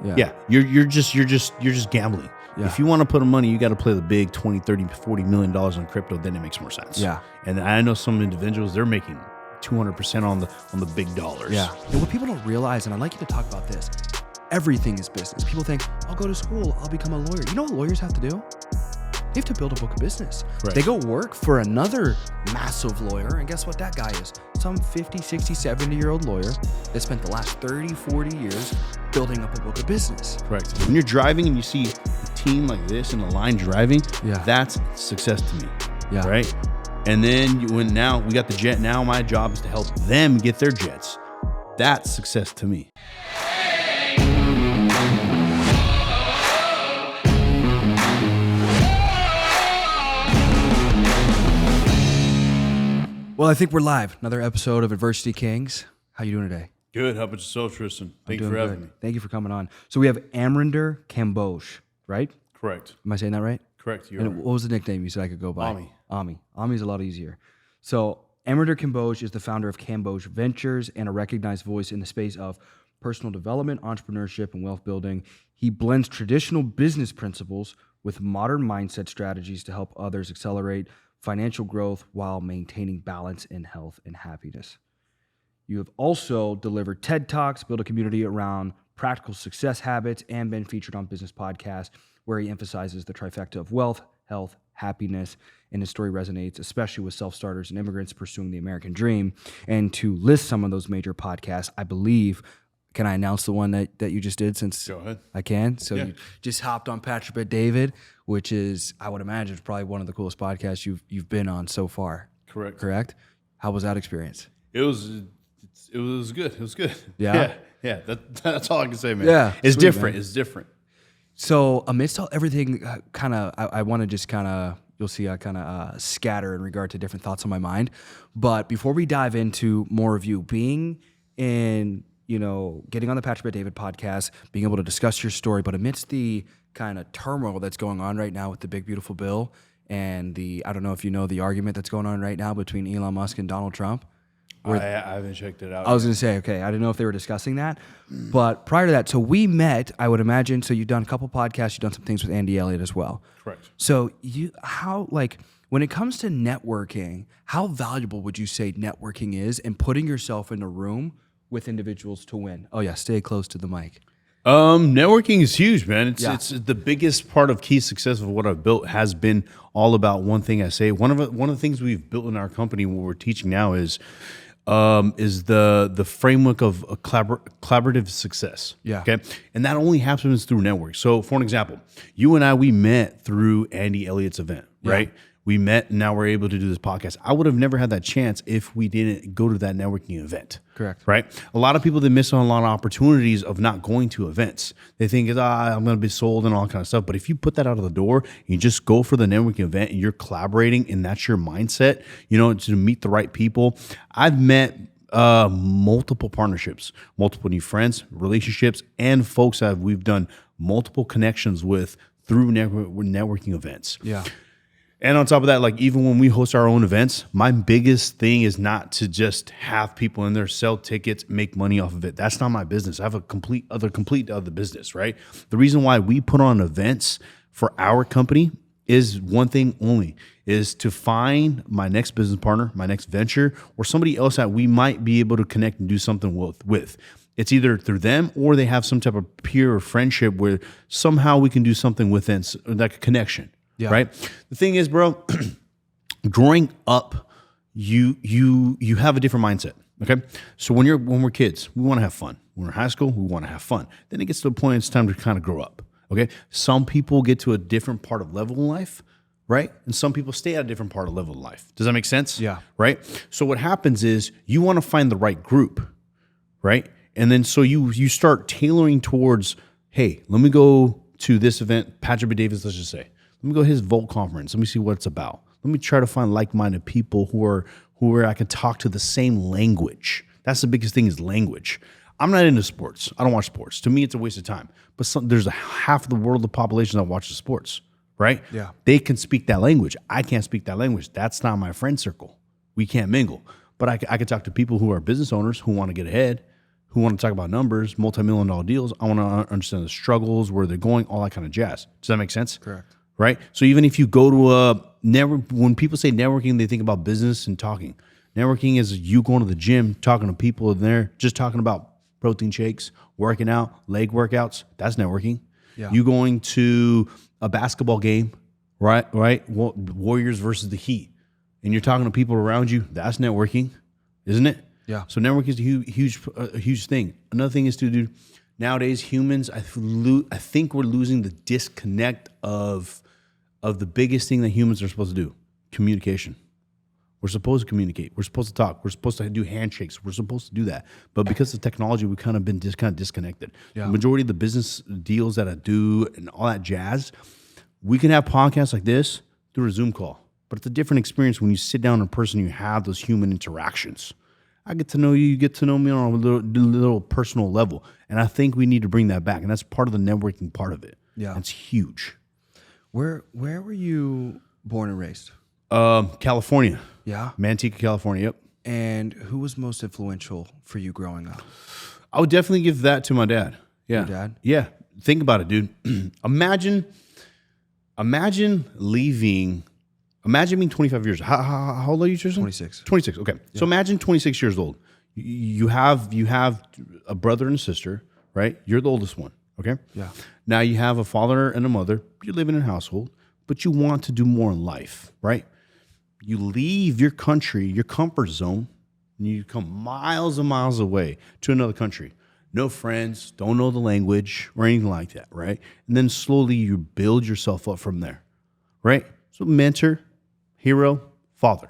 Yeah. You're just gambling. Yeah. If you want to put money, you got to play the big 20, 30, 40 million dollars on crypto, then it makes more sense. Yeah. And I know some individuals, they're making 200% on the big dollars. Yeah. And what people don't realize, and I'd like you to talk about this, everything is business. People think, I'll go to school, I'll become a lawyer. You know what lawyers have to do? They have to build a book of business. Right. They go work for another massive lawyer, and guess what that guy is? Some 50, 60, 70-year-old lawyer that spent the last 30, 40 years building up a book of business. Correct. When you're driving and you see a team like this in a line driving, Yeah. that's success to me. Yeah. Right? And then now we got the jet. Now my job is to help them get their jets. That's success to me. Well, I think we're live. Another episode of Adversity Kings. How you doing today? Good. How about yourself, Tristan? Thank you for having me. Thank you for coming on. So we have Amrinder Kamboj, right? Correct. Am I saying that right? Correct. And what was the nickname you said I could go by? Ami. Ami's a lot easier. So Amrinder Kamboj is the founder of Kamboj Ventures and a recognized voice in the space of personal development, entrepreneurship, and wealth building. He blends traditional business principles with modern mindset strategies to help others accelerate financial growth while maintaining balance in health and happiness. You have also delivered TED Talks, built a community around practical success habits, and been featured on business podcasts where he emphasizes the trifecta of wealth, health, happiness, and his story resonates, especially with self-starters and immigrants pursuing the American dream. And to list some of those major podcasts, I believe, can I announce the one that you just did since Go ahead. I can? So Yeah. you just hopped on Patrick Bet David, which is, I would imagine, probably one of the coolest podcasts you've been on so far. Correct. How was that experience? It was good. It was good. Yeah? Yeah. That's all I can say, man. Yeah, It's sweet, different. man. It's different. So amidst everything, I want to just you'll see I kind of scatter in regard to different thoughts on my mind. But before we dive into more of you being in, getting on the Patrick Bet David podcast, being able to discuss your story, but amidst the kind of turmoil that's going on right now with the big, beautiful bill and I don't know if you know the argument that's going on right now between Elon Musk and Donald Trump. I haven't checked it out. I was going to say, okay, I didn't know if they were discussing that. But prior to that, so we met, I would imagine, so you've done a couple podcasts, you've done some things with Andy Elliott as well. Correct. So when it comes to networking, how valuable would you say networking is and putting yourself in a room with individuals to win? Oh yeah, stay close to the mic. Networking is huge, man. It's the biggest part of key success of what I've built has been all about one thing I say. One of the things we've built in our company, what we're teaching now is the framework of a collaborative success. Yeah. Okay. And that only happens through network. So for an example, you and I, we met through Andy Elliott's event, right? We met and now we're able to do this podcast. I would have never had that chance if we didn't go to that networking event. Correct. Right? A lot of people, they miss on a lot of opportunities of not going to events. They think, I'm going to be sold and all kind of stuff. But if you put that out of the door, you just go for the networking event and you're collaborating and that's your mindset, to meet the right people. I've met multiple partnerships, multiple new friends, relationships, and folks that we've done multiple connections with through networking events. Yeah. And on top of that, like even when we host our own events, my biggest thing is not to just have people in there, sell tickets, make money off of it. That's not my business. I have a complete other business, right? The reason why we put on events for our company is one thing only, is to find my next business partner, my next venture, or somebody else that we might be able to connect and do something with. It's either through them or they have some type of peer or friendship where somehow we can do something within, like a connection. Yeah. Right. The thing is, bro, growing up, you have a different mindset. Okay. So when we're kids, we want to have fun. When we're in high school, we want to have fun. Then it gets to a point, it's time to kind of grow up. Okay. Some people get to a different part of level in life, right? And some people stay at a different part of level in life. Does that make sense? Yeah. Right. So what happens is you want to find the right group, right? And then so you start tailoring towards, hey, let me go to this event, Patrick Bet David, let's just say. Let me go to his Volt conference. Let me see what it's about. Let me try to find like-minded people who are I can talk to the same language. That's the biggest thing is language. I'm not into sports. I don't watch sports. To me, it's a waste of time. But there's a half of the world of the population that watches sports, right? Yeah. They can speak that language. I can't speak that language. That's not my friend circle. We can't mingle. But I can talk to people who are business owners who want to get ahead, who want to talk about numbers, multi-million dollar deals. I want to understand the struggles, where they're going, all that kind of jazz. Does that make sense? Correct. Right? So even if you go to a network, when people say networking, they think about business and talking. Networking is you going to the gym, talking to people in there, just talking about protein shakes, working out, leg workouts. That's networking. Yeah. You going to a basketball game, right? Warriors versus the Heat, and you're talking to people around you. That's networking, isn't it? Yeah. So networking is a huge thing. Another thing is to do nowadays. Humans, I think we're losing the disconnect of the biggest thing that humans are supposed to do: communication. We're supposed to communicate. We're supposed to talk. We're supposed to do handshakes. We're supposed to do that. But because of technology, we've kind of been disconnected. Yeah. The majority of the business deals that I do and all that jazz, we can have podcasts like this through a Zoom call. But it's a different experience when you sit down in person, you have those human interactions. I get to know you get to know me on a little personal level. And I think we need to bring that back. And that's part of the networking part of it. Yeah. It's huge. Where were you born and raised? California. Yeah. Manteca, California. Yep. And who was most influential for you growing up? I would definitely give that to my dad. Yeah. Your dad? Yeah. Think about it, dude. Imagine leaving. Imagine being 25 years. How old are you, Tristan? 26. 26. Okay. Yeah. So imagine 26 years old. You have a brother and a sister, right? You're the oldest one. Okay. Yeah. Now you have a father and a mother. You live in a household, but you want to do more in life, right? You leave your country, your comfort zone, and you come miles and miles away to another country. No friends, don't know the language or anything like that, right? And then slowly you build yourself up from there, right? So mentor, hero, father.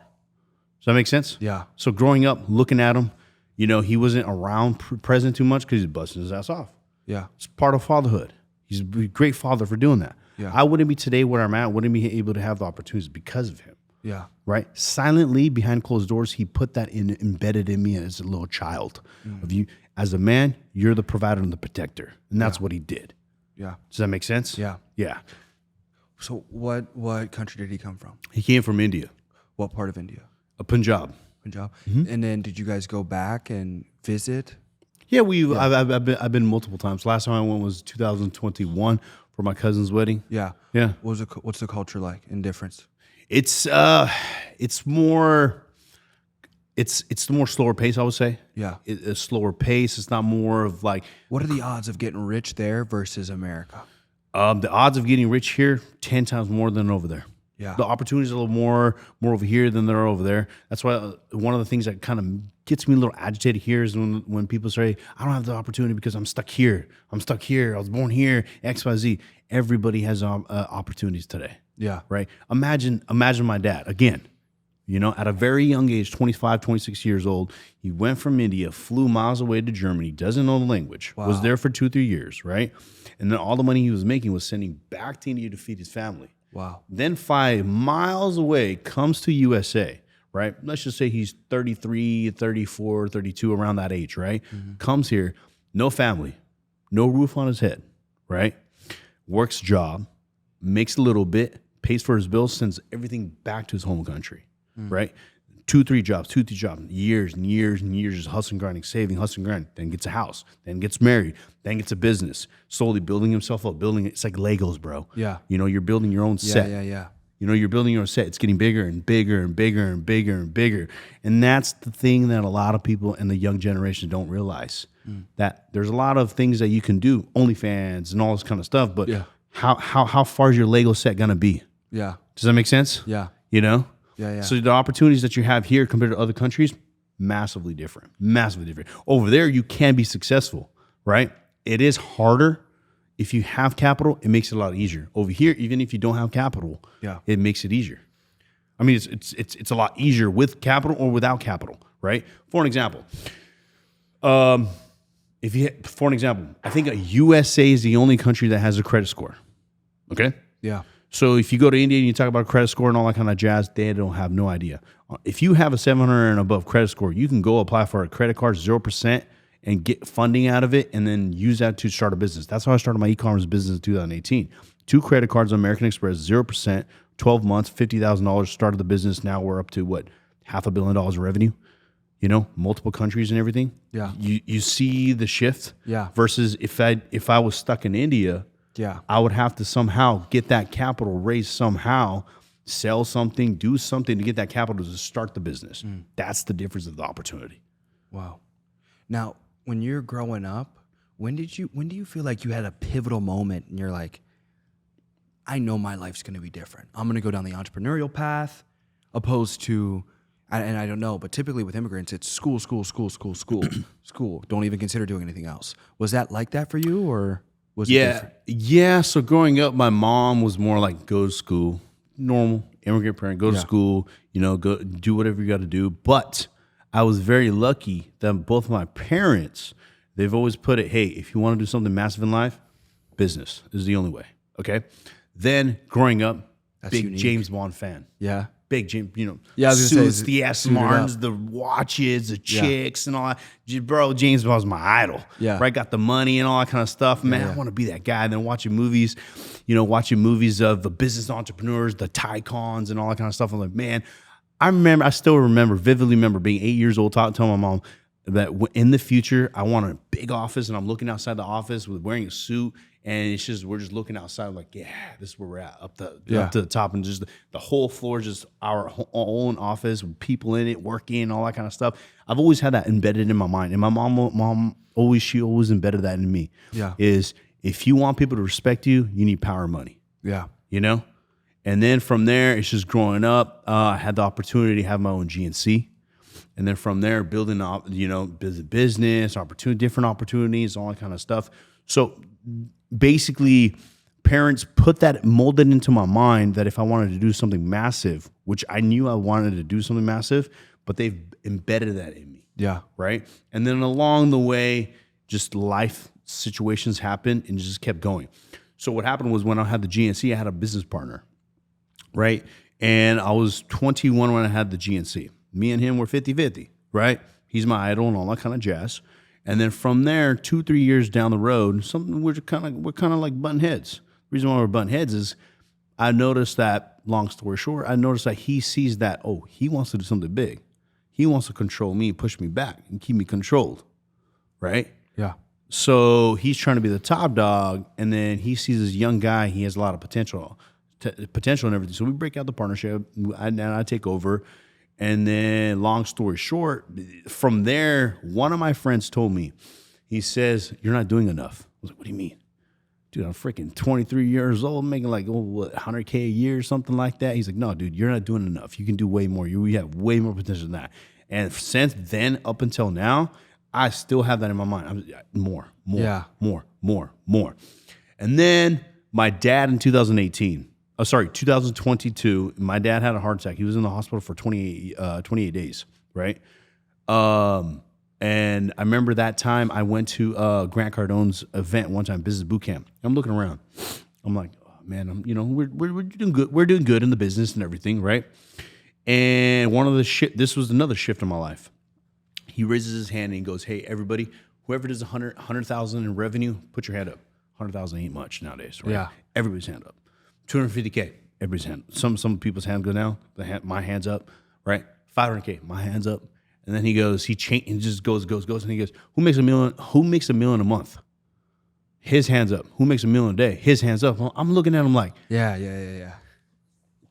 Does that make sense? Yeah. So growing up, looking at him, he wasn't around present too much because he's busting his ass off. Yeah. It's part of fatherhood. He's a great father for doing that. Yeah. I wouldn't be today where I'm at, wouldn't be able to have the opportunities because of him. Yeah. Right? Silently, behind closed doors, he put that embedded in me as a little child. Of you, as a man, you're the provider and the protector. And that's what he did. Yeah. Does that make sense? Yeah. Yeah. So what country did he come from? He came from India, What part of India? Punjab. Punjab. And then did you guys go back and visit? Yeah, I've been multiple times. Last time I went was 2021 for my cousin's wedding. Yeah. Yeah. What's the culture like and difference? It's the more slower pace, I would say. Yeah. A slower pace. It's not more of like What are the odds of getting rich there versus America? the odds of getting rich here 10 times more than over there. Yeah. The opportunities are a little more over here than they're over there. That's why one of the things that kind of gets me a little agitated here is when people say, I don't have the opportunity because I'm stuck here. I was born here, X, Y, Z. Everybody has opportunities today. Yeah. Right? Imagine my dad, again, at a very young age, 25, 26 years old, he went from India, flew miles away to Germany, doesn't know the language, was there for 2-3 years, right? And then all the money he was making was sending back to India to feed his family. Wow. Then 5 miles away, comes to USA, right? Let's just say he's 33, 34, 32, around that age, right? Comes here, no family, no roof on his head, right? Works job, makes a little bit, pays for his bills, sends everything back to his home country, right? 2-3 jobs, years and years and years, just hustling, grinding, saving, hustling, grinding. Then gets a house, then gets married, then gets a business, slowly building himself up, it's like Legos, bro. Yeah. You're building your own set. Yeah. You're building your own set. It's getting bigger and bigger and bigger and bigger and bigger. And that's the thing that a lot of people in the young generation don't realize. That there's a lot of things that you can do, OnlyFans and all this kind of stuff, but how far is your Lego set gonna be? Yeah. Does that make sense? Yeah. Yeah. So the opportunities that you have here compared to other countries, massively different. Over there, you can be successful, right? It is harder. If you have capital, it makes it a lot easier. Over here, even if you don't have capital, it makes it easier. I mean, it's a lot easier with capital or without capital, right? For an example, I think USA is the only country that has a credit score. Okay? Yeah. So if you go to India and you talk about credit score and all that kind of jazz, they don't have no idea. If you have a 700 and above credit score, you can go apply for a credit card, 0%, and get funding out of it and then use that to start a business. That's how I started my e-commerce business in 2018. 2 credit cards on American Express, 0%, 12 months, $50,000, started the business. Now we're up to $500 million of revenue. multiple countries and everything. Yeah. You see the shift. Yeah. Versus if I was stuck in India, Yeah. I would have to somehow get that capital raised somehow, sell something, do something to get that capital to start the business. That's the difference of the opportunity. Wow. Now, when you're growing up, when do you feel like you had a pivotal moment and you're like, I know my life's going to be different. I'm going to go down the entrepreneurial path opposed to, and I don't know, but typically with immigrants, it's school. Don't even consider doing anything else. Was that like that for you, or was it different? Yeah. So growing up, my mom was more like, go to school, normal immigrant parent, go to school, go do whatever you got to do. But I was very lucky that both of my parents, they've always put it, hey, if you want to do something massive in life, business is the only way. Okay. Then growing up, big unique. James Bond fan. Yeah. Big James, Yeah, I was gonna suits, say, the S Martins, the watches, the chicks, and all that. Bro, James Bond's my idol. Yeah. Right? Got the money and all that kind of stuff. Man, I want to be that guy. Then watching movies of the business entrepreneurs, the tycoons, and all that kind of stuff. I'm like, man, I still vividly remember being 8 years old, telling my mom that in the future, I want a big office, and I'm looking outside the office with wearing a suit. And we're just looking outside like, yeah, this is where we're at, up to the top. And just the whole floor is just our own office with people in it, working, all that kind of stuff. I've always had that embedded in my mind. And my mom always embedded that in me. Yeah. Is if you want people to respect you, you need power money. Yeah. And then from there, it's just growing up. I had the opportunity to have my own GNC. And then from there, building up, business, different opportunities, all that kind of stuff. So basically, parents molded into my mind that if I wanted to do something massive, which I knew I wanted to do something massive, but they've embedded that in me. Yeah. Right. And then along the way, just life situations happened and just kept going. So what happened was when I had the GNC, I had a business partner. Right. And I was 21 when I had the GNC. Me and him were 50-50. Right. He's my idol and all that kind of jazz. And then from there, 2-3 years down the road, we're kind of like button heads. The reason why we're button heads is I noticed that, long story short, he sees that, he wants to do something big. He wants to control me, push me back, and keep me controlled, right? Yeah. So he's trying to be the top dog, and then he sees this young guy. He has a lot of potential and everything. So we break out the partnership, and I take over. And then, long story short, from there, one of my friends told me, he says, you're not doing enough. I was like, what do you mean? Dude, I'm freaking 23 years old, making like, $100K a year or something like that. He's like, no, dude, you're not doing enough. You can do way more. You have way more potential than that. And since then, up until now, I still have that in my mind. More. And then my dad in 2022, my dad had a heart attack. He was in the hospital for 28 days, right? And I remember that time I went to Grant Cardone's event one time, business boot camp. I'm looking around. I'm like, oh, man, we're doing good. We're doing good in the business and everything, right? And this was another shift in my life. He raises his hand and he goes, hey, everybody, whoever does 100,000 in revenue, put your hand up. 100,000 ain't much nowadays, right? Yeah. Everybody's hand up. 250K, everybody's hand. Some people's hand go down. My hand's up, right? 500K, my hand's up. And then he goes, he just goes, and he goes, who makes $1 million a month? His hand's up. Who makes $1 million a day? His hand's up. Well, I'm looking at him like, yeah.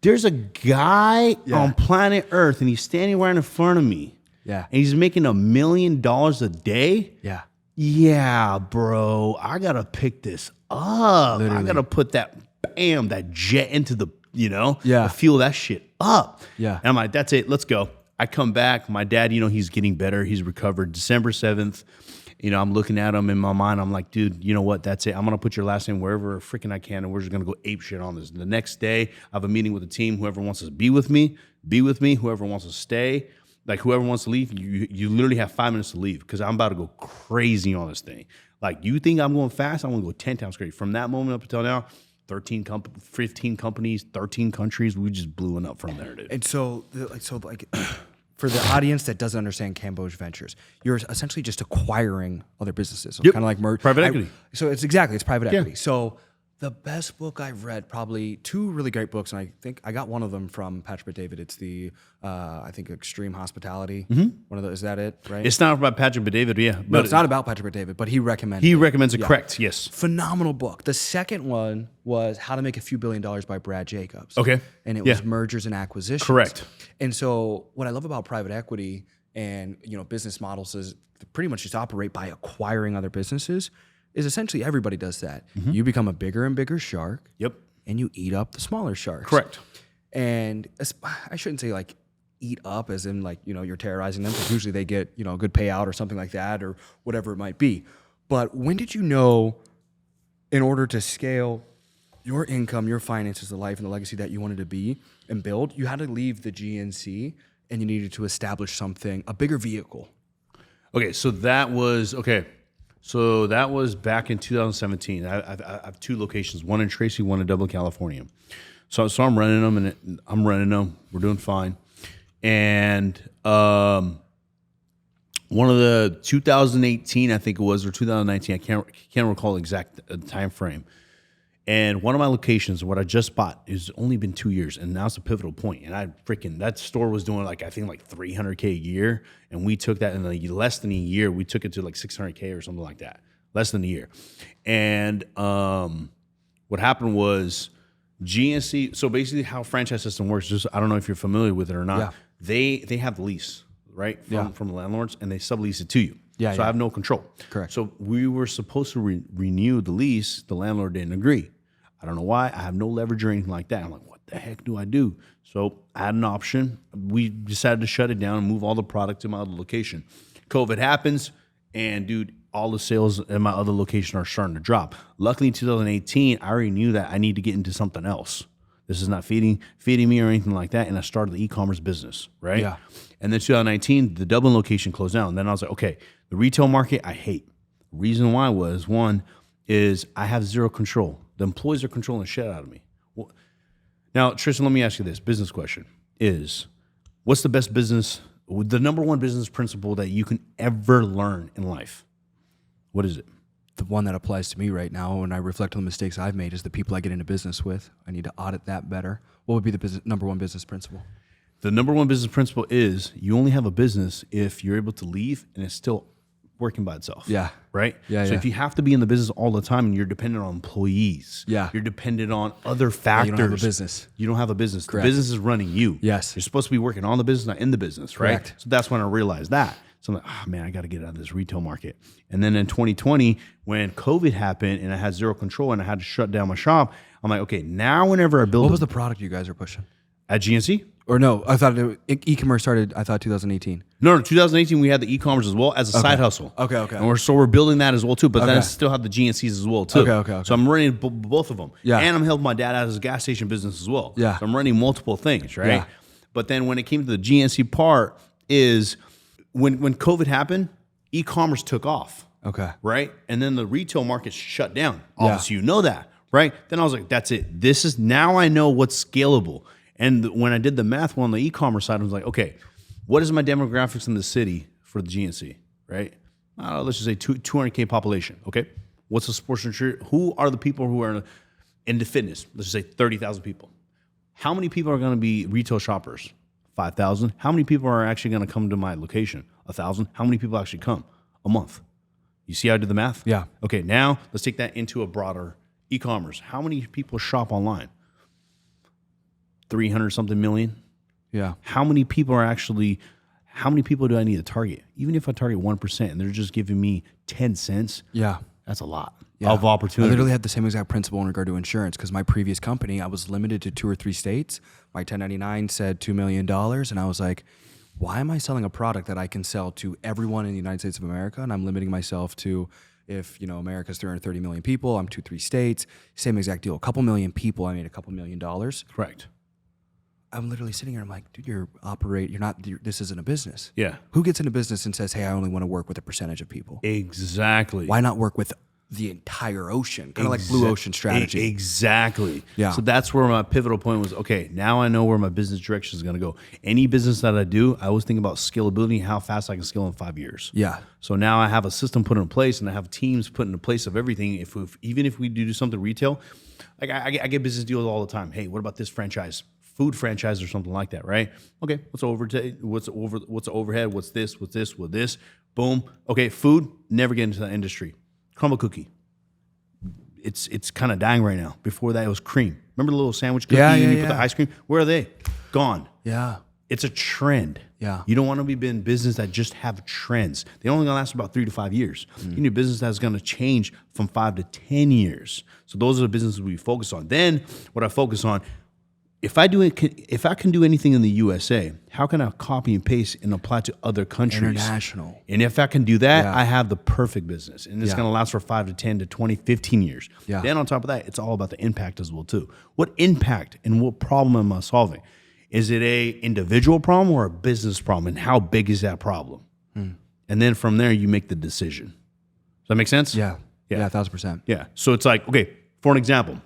There's a guy on planet Earth, and he's standing right in front of me. Yeah. And he's making $1 million a day. Yeah. Yeah, bro. I gotta pick this up. Literally. I gotta put that jet into the, fuel that shit up. Yeah. And I'm like, that's it. Let's go. I come back. My dad, he's getting better. He's recovered. December 7th, I'm looking at him in my mind. I'm like, dude, you know what? That's it. I'm going to put your last name wherever freaking I can, and we're just going to go ape shit on this. The next day, I have a meeting with the team. Whoever wants to be with me. Whoever wants to stay, like whoever wants to leave, you literally have 5 minutes to leave because I'm about to go crazy on this thing. Like, you think I'm going fast? I'm going to go 10 times crazy. From that moment up until now, 15 companies, 13 countries. We just blew it up from there, dude. And so for the audience that doesn't understand Kamboj Ventures, you're essentially just acquiring other businesses. So kind of like private equity. So it's private equity. So The best book I've read, probably two really great books, and I think I got one of them from Patrick Bet-David. It's the, I think, Extreme Hospitality. One of those, is that it, right? It's not about Patrick Bet-David, yeah. No, it's not about Patrick Bet-David, but he recommended He it. recommends it, correct, yes. Phenomenal book. The second one was How to Make a Few $1 Billion by Brad Jacobs. Okay. And it was mergers and acquisitions. Correct. And so what I love about private equity and business models is pretty much just operate by acquiring other businesses. Is essentially everybody does that. You become a bigger and bigger shark. Yep. And you eat up the smaller sharks. Correct. And I shouldn't say like eat up as in like, you're terrorizing them, because usually they get, a good payout or something like that or whatever it might be. But when did you know, in order to scale your income, your finances, the life and the legacy that you wanted to be and build, you had to leave the GNC and you needed to establish something, a bigger vehicle? Okay, so that was back in 2017. I have two locations, one in Tracy, one in Dublin, California. So I'm running them, We're doing fine. And one of the 2018, I think it was, or 2019, I can't recall the exact time frame. And one of my locations, what I just bought, is only been 2 years, and now it's a pivotal point. And that store was doing I think $300K a year, and we took that in less than a year. We took it to like $600K or something like that, less than a year. And what happened was GNC. So basically, how franchise system works, just I don't know if you're familiar with it or not. Yeah. They have the lease, right, from the landlords, and they sublease it to you. So I have no control. Correct. So we were supposed to renew the lease. The landlord didn't agree. I don't know why. I have no leverage or anything like that. I'm like, what the heck do I do? So I had an option. We decided to shut it down and move all the product to my other location. COVID happens, and dude, all the sales in my other location are starting to drop. Luckily, in 2018, I already knew that I need to get into something else. This is not feeding me or anything like that. And I started the e-commerce business, right? Yeah. And then 2019, the Dublin location closed down. And then I was like, okay, the retail market, I hate. Reason why was, one, is I have zero control. The employees are controlling the shit out of me. Well, now, Tristan, let me ask you this business question: what's the best business, the number one business principle that you can ever learn in life? What is it? The one that applies to me right now when I reflect on the mistakes I've made is the people I get into business with. I need to audit that better. What would be the number one business principle? The number one business principle is you only have a business if you're able to leave and it's still working by itself. Yeah. Right? Yeah. So if you have to be in the business all the time and you're dependent on employees, you're dependent on other factors. you don't have a business. You don't have a business. Correct. The business is running you. Yes. You're supposed to be working on the business, not in the business, right? Correct. So that's when I realized that. So I'm like, oh man, I got to get out of this retail market. And then in 2020, when COVID happened and I had zero control and I had to shut down my shop, I'm like, okay, now whenever I build What was the product you guys are pushing? at GNC? Or no, I thought e-commerce started, 2018. No, 2018 we had the e-commerce as well as a side hustle. Okay. And we're building that as well too, but then I still have the GNCs as well too. Okay. So I'm running both of them. Yeah. And I'm helping my dad out of his gas station business as well. Yeah. So I'm running multiple things, right? Yeah. But then when it came to the GNC part is when COVID happened, e-commerce took off. Okay. Right? And then the retail market shut down. Obviously, you know that, right? Then I was like, that's it. Now I know what's scalable. And when I did the math on the e-commerce side, I was like, okay, what is my demographics in the city for the GNC, right? Let's just say 200K population, okay? What's the sports insurance? Who are the people who are into fitness? Let's just say 30,000 people. How many people are going to be retail shoppers? 5,000. How many people are actually going to come to my location? 1,000. How many people actually come? A month. You see how I did the math? Yeah. Okay, now let's take that into a broader e-commerce. How many people shop online? 300 something million. Yeah. How many people do I need to target? Even if I target 1% and they're just giving me 10 cents, Yeah. that's a lot Yeah. of I opportunity. literally had the same exact principle in regard to insurance because my previous company, I was limited to 2 or 3 states. My 1099 said $2 million. And I was like, why am I selling a product that I can sell to everyone in the United States of America? And I'm limiting myself to, if America's 330 million people, I'm 2-3 states, same exact deal. A couple million people, I made a couple $1 million. Correct. I'm literally sitting here, I'm like, dude, this isn't a business. Yeah. Who gets into business and says, hey, I only want to work with a percentage of people? Exactly. Why not work with the entire ocean, kind of like blue ocean strategy. Exactly. Yeah. So that's where my pivotal point was, okay, now I know where my business direction is going to go. Any business that I do, I always think about scalability and how fast I can scale in 5 years. Yeah. So now I have a system put in place and I have teams put into place of everything. Even if we do something retail, like I get business deals all the time. Hey, what about this franchise? Food franchise or something like that, right? Okay, what's the overhead? What's this? Boom. Okay, food, never get into that industry. Crumble cookie. It's kind of dying right now. Before that, it was cream. Remember the little sandwich cookie and you put the ice cream? Where are they? Gone. Yeah. It's a trend. Yeah. You don't want to be in business that just have trends. They only gonna last about 3 to 5 years. You need a business that's gonna change from 5 to 10 years. So those are the businesses we focus on. Then what I focus on, if I can do anything in the USA, how can I copy and paste and apply to other countries? International. And if I can do that, I have the perfect business. And it's going to last for 5 to 10 to 20, 15 years. Yeah. Then on top of that, it's all about the impact as well too. What impact and what problem am I solving? Is it a individual problem or a business problem? And how big is that problem? And then from there, you make the decision. Does that make sense? Yeah. Yeah, 1,000%. Yeah. So it's like, okay, for an example,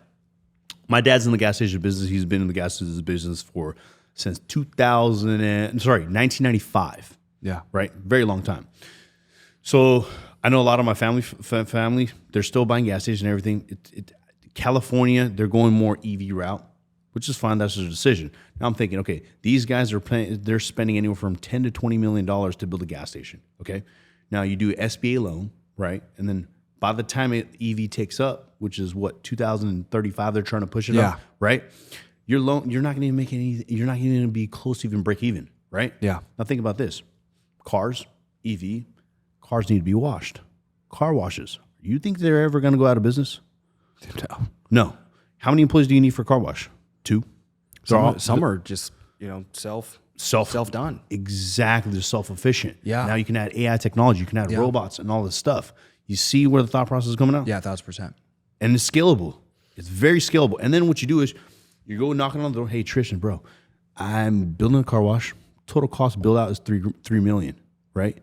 my dad's in the gas station business. He's been in the gas station business since 1995. Yeah. Right? Very long time. So I know a lot of my family, they're still buying gas stations and everything. California, they're going more EV route, which is fine. That's their decision. Now I'm thinking, okay, these guys they're spending anywhere from $10 to $20 million to build a gas station. Okay. Now you do SBA loan, right? And then by the time EV takes up, which is what 2035, they're trying to push it up, right? You're not going to make any. You're not going to be close to even break even, right? Yeah. Now think about this: cars, EV, cars need to be washed. Car washes. You think they're ever going to go out of business? No. How many employees do you need for a car wash? 2. Some are just self done. Exactly. They're self-efficient. Yeah. Now you can add AI technology. You can add robots and all this stuff. You see where the thought process is coming out? Yeah, 1,000%. And it's scalable. It's very scalable. And then what you do is you go knocking on the door. Hey, Tristan, bro, I'm building a car wash. Total cost build out is $3 million, right?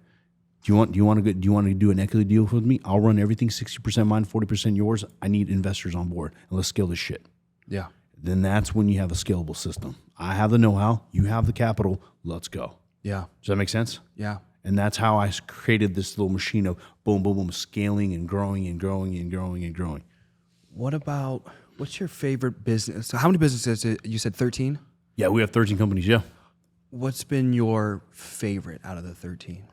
Do you want to do an equity deal with me? I'll run everything 60% mine, 40% yours. I need investors on board, and let's scale this shit. Yeah. Then that's when you have a scalable system. I have the know-how. You have the capital. Let's go. Yeah. Does that make sense? Yeah. And that's how I created this little machine of boom, boom, boom, scaling and growing and growing and growing and growing. What's your favorite business? So how many businesses? You said 13? Yeah, we have 13 companies, yeah. What's been your favorite out of the 13?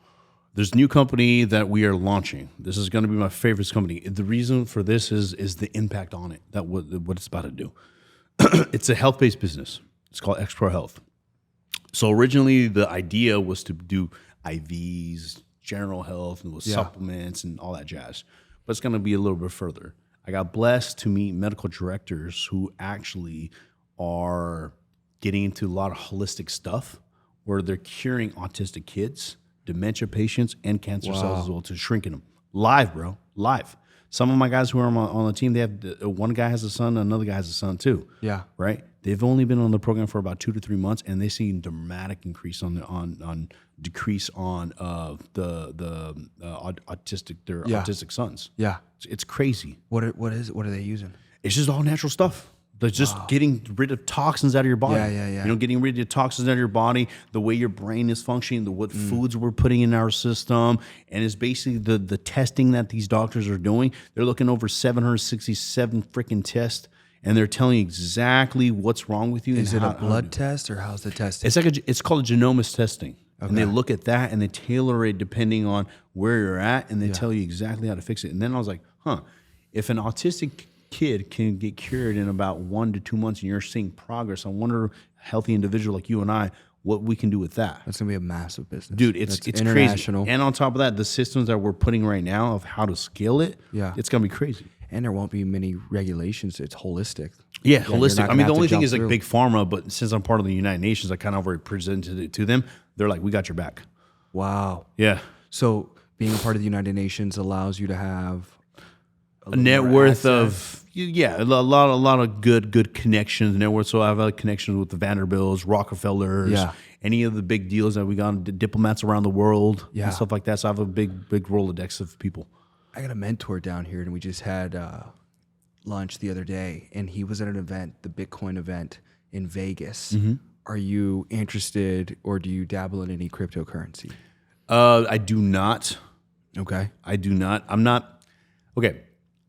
There's a new company that we are launching. This is going to be my favorite company. The reason for this is the impact on it, that what it's about to do. It's a health-based business. It's called XPro Health. So originally the idea was to do IVs, general health, and with supplements and all that jazz. But it's going to be a little bit further. I got blessed to meet medical directors who actually are getting into a lot of holistic stuff where they're curing autistic kids, dementia patients, and cancer cells as well, to shrinking them. Live, bro. Live. Some of my guys who are on the team, they have one guy has a son, another guy has a son too. Yeah. Right? They've only been on the program for about 2 to 3 months, and they see a dramatic increase on decrease on the autistic sons. Yeah. It's crazy. What are they using? It's just all natural stuff. They're just getting rid of toxins out of your body. Yeah. Getting rid of toxins out of your body, the way your brain is functioning, what foods we're putting in our system. And it's basically the testing that these doctors are doing. They're looking over 767 freaking tests, and they're telling you exactly what's wrong with you. Is it a blood test, or how's the testing? It's called genomics testing. Okay. And they look at that and they tailor it depending on where you're at, and they tell you exactly how to fix it. And then I was like, if an autistic kid can get cured in about 1 to 2 months and you're seeing progress, I wonder, a healthy individual like you and I, what we can do with that. That's going to be a massive business. Dude, it's crazy. And on top of that, the systems that we're putting right now of how to scale it, it's going to be crazy. And there won't be many regulations. It's holistic. Yeah, holistic. I mean, the only thing is like big pharma, but since I'm part of the United Nations, I kind of already presented it to them. They're like, we got your back. Wow. Yeah. So being a part of the United Nations allows you to have a net worth of, a lot of good connections. Net worth. So I have connections with the Vanderbilts, Rockefellers, any of the big deals that we got, diplomats around the world, and stuff like that. So I have a big Rolodex of people. I got a mentor down here, and we just had lunch the other day, and he was at an event, the Bitcoin event in Vegas. Are you interested, or do you dabble in any cryptocurrency? I do not. Okay. I do not. I'm not. Okay.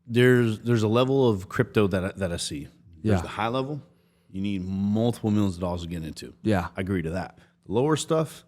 There's a level of crypto that I see. There's the high level. You need multiple millions of dollars to get into. Yeah. I agree to that. The lower stuff,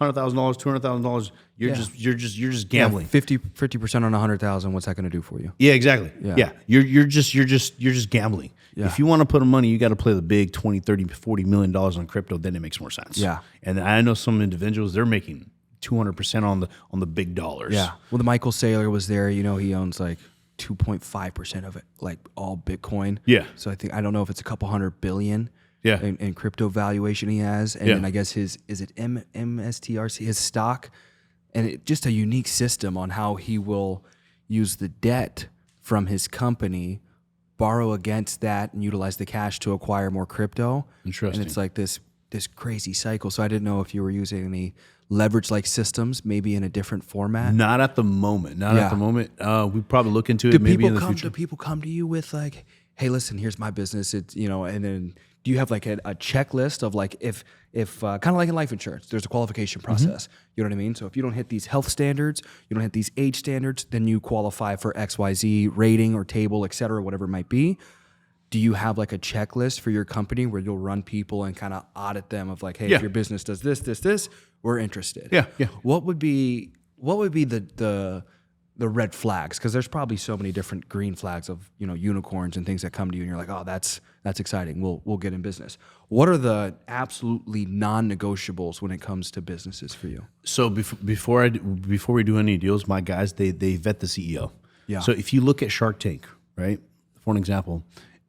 $100,000, $200,000. You're just gambling. 50% on 100,000. What's that going to do for you? Yeah, exactly. Yeah. Yeah. You're just gambling. Yeah. If you want to put money, you got to play the big 20, 30, $40 million on crypto, then it makes more sense. Yeah. And I know some individuals, they're making 200% on the big dollars. Yeah. Well, the Michael Saylor was there. You know, he owns like 2.5% of it, like all Bitcoin. Yeah. So I don't know if it's a couple $100 billion. Yeah. In crypto valuation he has, and then I guess is it MSTRC, his stock, and just a unique system on how he will use the debt from his company, borrow against that, and utilize the cash to acquire more crypto. Interesting. And it's like this crazy cycle. So I didn't know if you were using any leverage like systems, maybe in a different format. Not at the moment. Not at the moment. We probably look into it maybe in the future. Do people come to you with like, hey, listen, here's my business. It's, you know, and then do you have like a checklist of like if kind of like in life insurance, there's a qualification process. You know what I mean? So if you don't hit these health standards, you don't hit these age standards, then you qualify for XYZ rating or table, et cetera, whatever it might be. Do you have like a checklist for your company where you'll run people and kind of audit them of like, hey, if your business does this, we're interested. Yeah. What would be the red flags? Because there's probably so many different green flags of, you know, unicorns and things that come to you and you're like, oh, that's exciting. We'll get in business. What are the absolutely non-negotiables when it comes to businesses for you? So before we do any deals, my guys, they vet the CEO. Yeah. So if you look at Shark Tank, right, for an example,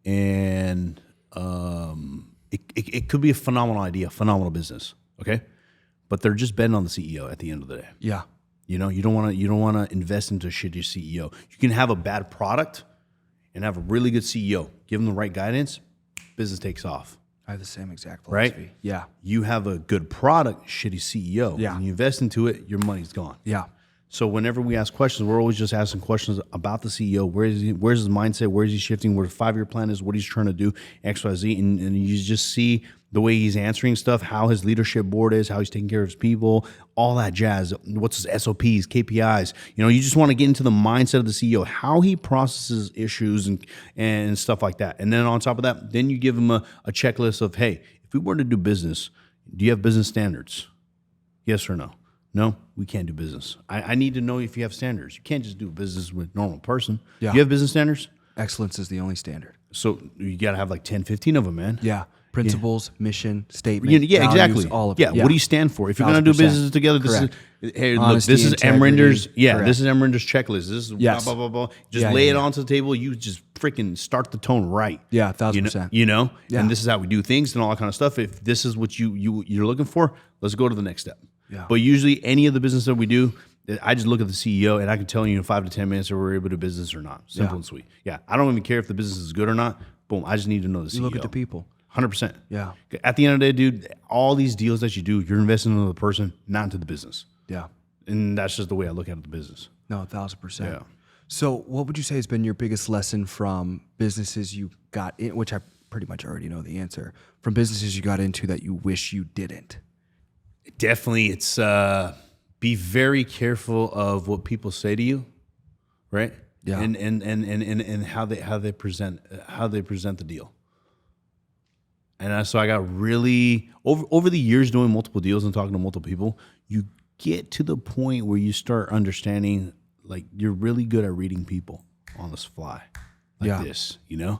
and it could be a phenomenal idea, phenomenal business, okay, but they're just betting on the CEO at the end of the day. Yeah. You know, you don't want to invest into a shitty CEO. You can have a bad product and have a really good CEO. Give them the right guidance, business takes off. I have the same exact philosophy. Right? Yeah. You have a good product, shitty CEO. Yeah. And you invest into it, your money's gone. Yeah. So whenever we ask questions, we're always just asking questions about the CEO. Where's his mindset? Where is he shifting? Where the 5-year plan is? What he's trying to do? X, Y, Z. And you just see the way he's answering stuff, how his leadership board is, how he's taking care of his people, all that jazz. What's his SOPs, KPIs? You know, you just want to get into the mindset of the CEO, how he processes issues and stuff like that. And then on top of that, then you give him a checklist of, hey, if we were to do business, do you have business standards? Yes or no? No, we can't do business. I need to know if you have standards. You can't just do business with a normal person. Yeah. Do you have business standards? Excellence is the only standard. So you got to have like 10, 15 of them, man. Yeah. Principles, mission, statement, Yeah, values, exactly. all of it. Yeah. What do you stand for? If you're going to do 1000%. business together, this Correct. is, hey, Honesty, look, this is integrity. Amrinder's, Correct. this is Amrinder's checklist. This is Yes. blah, blah, blah, blah. Just Yeah, lay yeah, it yeah. onto the table. You just freaking start the tone right. Yeah, 1000%. You know? Yeah. And this is how we do things and all that kind of stuff. If this is what you're looking for, let's go to the next step. Yeah. But usually any of the business that we do, I just look at the CEO and I can tell you in 5 to 10 minutes if we're able to do business or not. Simple and sweet. Yeah. I don't even care if the business is good or not. Boom. I just need to know the CEO. You look at the people. 100%. Yeah. At the end of the day, dude, all these deals that you do, you're investing into the person, not into the business. Yeah. And that's just the way I look at the business. No, 1000%. Yeah. So what would you say has been your biggest lesson from businesses you got in, which I pretty much already know the answer, from businesses you got into that you wish you didn't? Definitely, it's be very careful of what people say to you, right? Yeah. And how they present the deal. And so I got really over the years doing multiple deals and talking to multiple people, you get to the point where you start understanding, like, you're really good at reading people on the fly, like this, you know.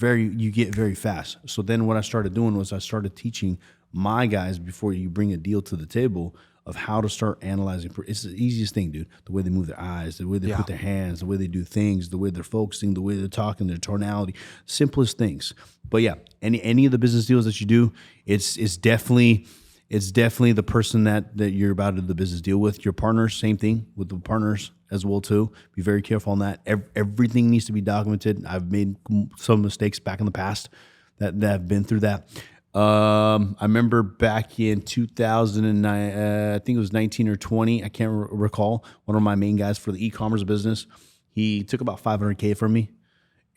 You get very fast. So then what I started doing was I started teaching my guys before you bring a deal to the table of how to start analyzing. It's the easiest thing, dude. The way they move their eyes, the way they put their hands, the way they do things, the way they're focusing, the way they're talking, their tonality, simplest things. But yeah, any of the business deals that you do, it's definitely the person that you're about to do the business deal with. Your partners, same thing with the partners as well too. Be very careful on that. Everything needs to be documented. I've made some mistakes back in the past that have been through that. I remember back in 2009, I think it was 19 or 20. I can't recall. One of my main guys for the e-commerce business, He took about $500K from me,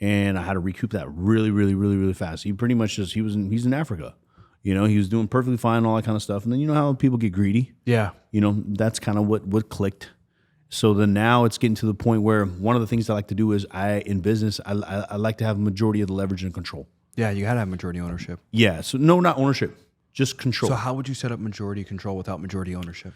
and I had to recoup that really, really, really, really fast. He pretty much just he's in Africa. You know, he was doing perfectly fine, all that kind of stuff. And then you know how people get greedy. Yeah. You know, that's kind of what clicked. So then now it's getting to the point where one of the things I like to do is in business, I like to have a majority of the leverage and control. Yeah, you gotta have majority ownership. Yeah. So no, not ownership, just control. So how would you set up majority control without majority ownership?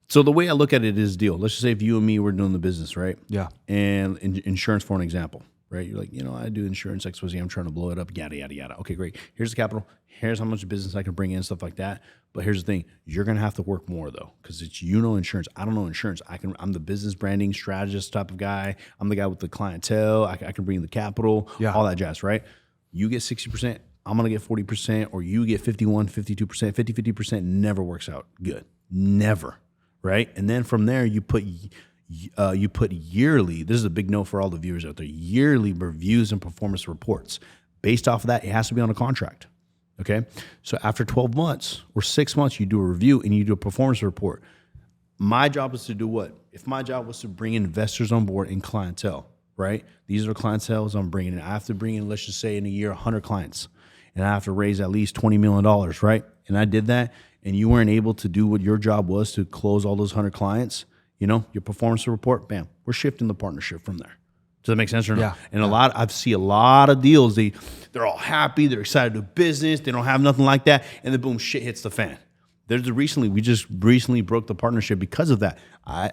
So the way I look at it is deal. Let's just say if you and me were doing the business, right? Yeah. And insurance, for an example, right? You're like, you know, I do insurance, XYZ, I'm trying to blow it up, yada, yada, yada. Okay, great. Here's the capital. Here's how much business I can bring in, stuff like that. But here's the thing. You're going to have to work more, though, because it's, you know, insurance. I don't know insurance. I'm the business branding strategist type of guy. I'm the guy with the clientele. I can bring the capital, all that jazz, right? You get 60%. I'm going to get 40%, or you get 51, 52%, 50% never works out good. Never. Right. And then from there, you put yearly, this is a big note for all the viewers out there, yearly reviews and performance reports. Based off of that, it has to be on a contract. Okay. So after 12 months or 6 months, you do a review and you do a performance report. My job is to do what? If my job was to bring investors on board and clientele, right? These are clientele I'm bringing in. I have to bring in, let's just say in a year, 100 clients, and I have to raise at least $20 million, right? And I did that. And you weren't able to do what your job was to close all those 100 clients, you know, your performance report, bam, we're shifting the partnership from there. Does that make sense or not? Yeah. And I've seen a lot of deals, they're all happy, they're excited to do business, they don't have nothing like that, and then boom, shit hits the fan. We just recently broke the partnership because of that.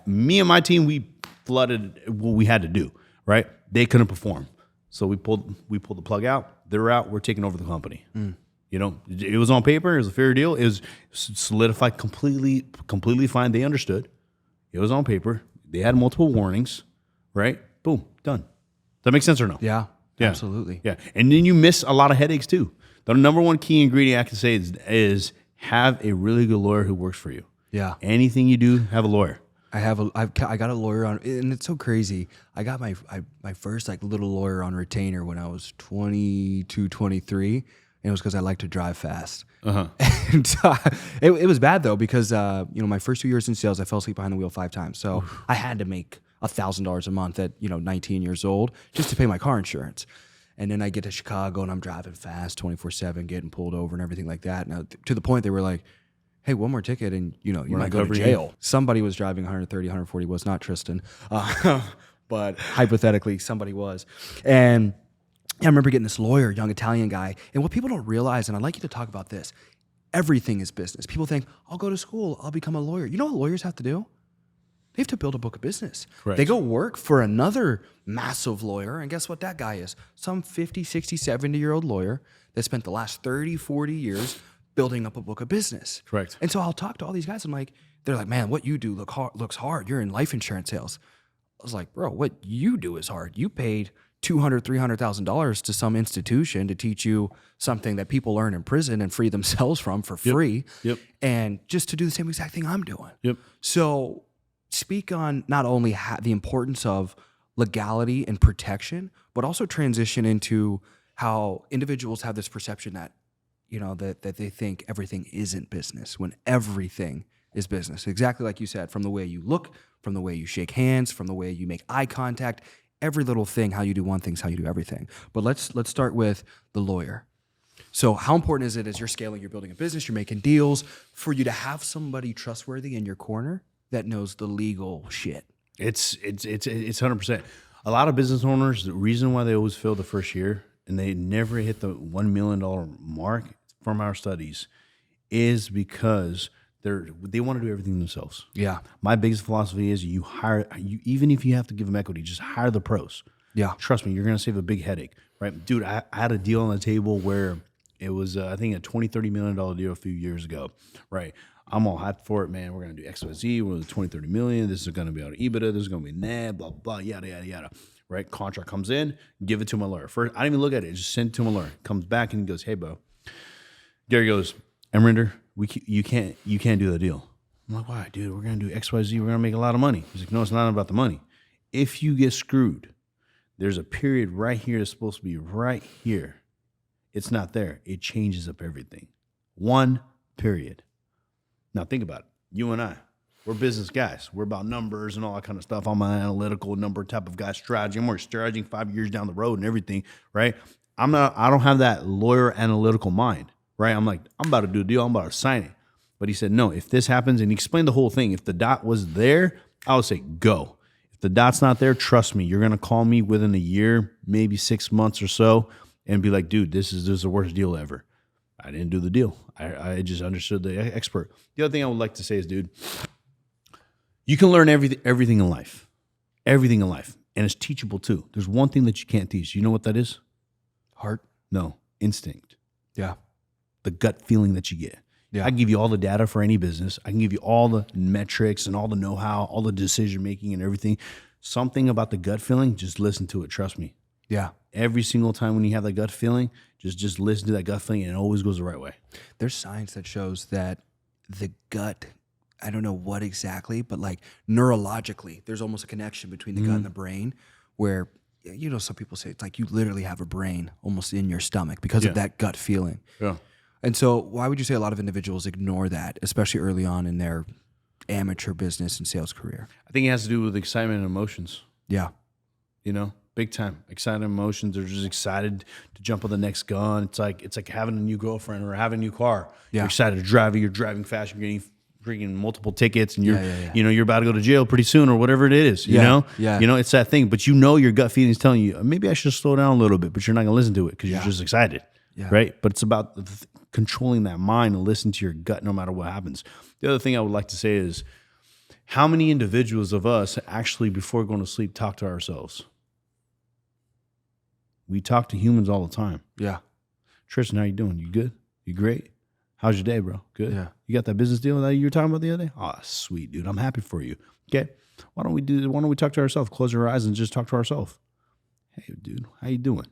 Me and my team, we flooded what we had to do, right? They couldn't perform. So we pulled the plug out, they're out, we're taking over the company. You know, it was on paper. It was a fair deal. It was solidified completely fine. They understood. It was on paper. They had multiple warnings, right? Boom, done. Does that make sense or no? Yeah, absolutely. Yeah. And then you miss a lot of headaches too. The number one key ingredient I can say is have a really good lawyer who works for you. Yeah. Anything you do, have a lawyer. I got a lawyer on, and it's so crazy. I got my first like little lawyer on retainer when I was 22, 23. And it was because I like to drive fast. And it was bad though, because you know, my first 2 years in sales, I fell asleep behind the wheel 5 times. So I had to make $1,000 a month at, you know, 19 years old just to pay my car insurance. And then I get to Chicago and I'm driving fast 24/7, getting pulled over and everything like that. Now to the point they were like, hey, one more ticket and you know, you might go to jail. Somebody was driving 130, 140, was not Tristan. But hypothetically somebody was. And I remember getting this lawyer, young Italian guy. And what people don't realize, and I'd like you to talk about this, everything is business. People think, I'll go to school, I'll become a lawyer. You know what lawyers have to do? They have to build a book of business. Correct. They go work for another massive lawyer. And guess what that guy is? Some 50, 60, 70-year-old lawyer that spent the last 30, 40 years building up a book of business. Correct. And so I'll talk to all these guys. I'm like, they're like, man, what you do looks hard. You're in life insurance sales. I was like, bro, what you do is hard. You paid $200,000, $300,000 to some institution to teach you something that people learn in prison and free themselves from for free. And just to do the same exact thing I'm doing. So speak on not only the importance of legality and protection, but also transition into how individuals have this perception that, you know, that they think everything isn't business when everything is business. Exactly like you said, from the way you look, from the way you shake hands, from the way you make eye contact, every little thing, how you do one thing is how you do everything. But let's start with the lawyer. So how important is it as you're scaling, you're building a business, you're making deals, for you to have somebody trustworthy in your corner that knows the legal shit? It's 100%. A lot of business owners, the reason why they always fail the first year and they never hit the $1 million mark from our studies is because they want to do everything themselves. Yeah. My biggest philosophy is you even if you have to give them equity, just hire the pros. Yeah. Trust me, you're going to save a big headache, right? Dude, I had a deal on the table where it was, I think, a $20-30 million deal a few years ago, right? I'm all hyped for it, man. We're going to do XYZ. We're going to do 20-30 million. This is going to be on EBITDA. This is going to be net, blah, blah, yada, yada, yada. Right? Contract comes in, give it to my lawyer. First, I didn't even look at it. Just send it to my lawyer. Comes back and he goes, hey, bro. Gary goes, Amrinder, you can't do the deal. I'm like, why, dude? We're going to do XYZ. We're going to make a lot of money. He's like, no, it's not about the money. If you get screwed, there's a period right here that's supposed to be right here. It's not there. It changes up everything. One period. Now think about it. You and I, We're business guys. We're about numbers and all that kind of stuff. I'm an analytical number type of guy, strategy. I'm more strategy 5 years down the road and everything, right? I don't have that lawyer analytical mind, right? I'm like, I'm about to do a deal. I'm about to sign it. But he said, no, if this happens, and he explained the whole thing. If the dot was there, I would say, go. If the dot's not there, trust me, you're going to call me within a year, maybe 6 months or so, and be like, dude, this is the worst deal ever. I didn't do the deal. I just understood the expert. The other thing I would like to say is, dude, you can learn everything in life. Everything in life. And it's teachable too. There's one thing that you can't teach. You know what that is? Heart? No. Instinct. Yeah. The gut feeling that you get. Yeah. I can give you all the data for any business. I can give you all the metrics and all the know-how, all the decision making and everything. Something about the gut feeling, just listen to it. Trust me. Yeah. Every single time when you have that gut feeling, just listen to that gut feeling and it always goes the right way. There's science that shows that the gut, I don't know what exactly, but like neurologically, there's almost a connection between the gut and the brain where, you know, some people say it's like you literally have a brain almost in your stomach because of that gut feeling. Yeah. And so why would you say a lot of individuals ignore that, especially early on in their amateur business and sales career? I think it has to do with excitement and emotions. Yeah. You know, big time. Excited emotions. They're just excited to jump on the next gun. It's like having a new girlfriend or having a new car. Yeah. You're excited to drive it. You're driving fast. You're getting freaking multiple tickets, and you're Yeah. you're about to go to jail pretty soon or whatever it is. You know, it's that thing. But you know, your gut feeling is telling you maybe I should slow down a little bit, but you're not gonna listen to it because you're just excited, right? But it's about controlling that mind and listen to your gut no matter what happens. The other thing I would like to say is, how many individuals of us actually before going to sleep talk to ourselves? We talk to humans all the time. Yeah. Tristan, how you doing? You good? You great? How's your day, bro? Good. Yeah. You got that business deal that you were talking about the other day? Oh, sweet, dude. I'm happy for you. Okay. Why don't we talk to ourselves? Close our eyes and just talk to ourselves. Hey, dude, how you doing?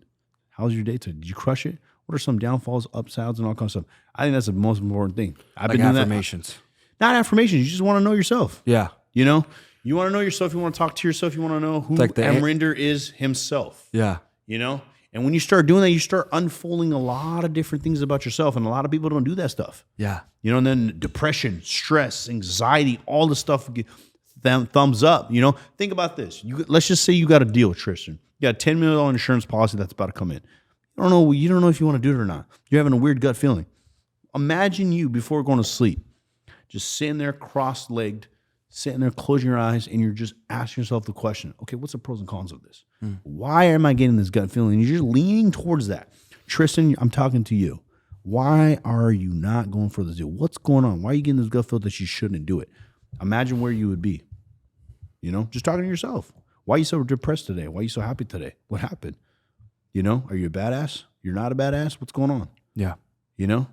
How's your day today? Did you crush it? What are some downfalls, upsides, and all kinds of stuff? I think that's the most important thing. I've been doing affirmations. Not affirmations. You just want to know yourself. Yeah. You know? You want to know yourself. You want to talk to yourself. You want to know who like Amrinder is himself. Yeah. You know? And when you start doing that, you start unfolding a lot of different things about yourself. And a lot of people don't do that stuff. Yeah. You know, and then depression, stress, anxiety, all the stuff, thumbs up. You know, think about this. Let's just say you got a deal with Tristan. You got a $10 million insurance policy that's about to come in. You don't know if you want to do it or not. You're having a weird gut feeling. Imagine you before going to sleep, just sitting there cross-legged, sitting there, closing your eyes, and you're just asking yourself the question, okay, what's the pros and cons of this? Why am I getting this gut feeling? You're just leaning towards that. Tristan, I'm talking to you. Why are you not going for this deal? What's going on? Why are you getting this gut feel that you shouldn't do it? Imagine where you would be. You know, just talking to yourself. Why are you so depressed today? Why are you so happy today? What happened? You know, are you a badass? You're not a badass? What's going on? Yeah. You know?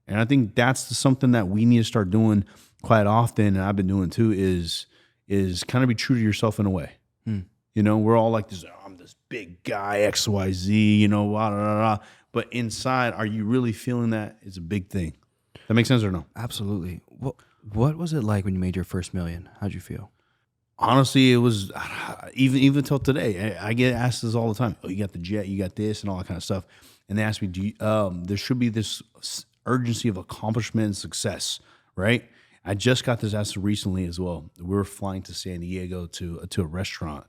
And I think that's something that we need to start doing quite often, and I've been doing too, is kind of be true to yourself in a way. You know, we're all like this, I'm this big guy, XYZ, you know, blah, blah, blah. But inside, are you really feeling that it's a big thing? That makes sense or no? Absolutely. What was it like when you made your first million? How'd you feel? Honestly, it was even till today. I get asked this all the time. Oh, you got the jet, you got this, and all that kind of stuff. And they ask me, there should be this urgency of accomplishment and success, right? I just got this asked recently as well. We were flying to San Diego to a restaurant,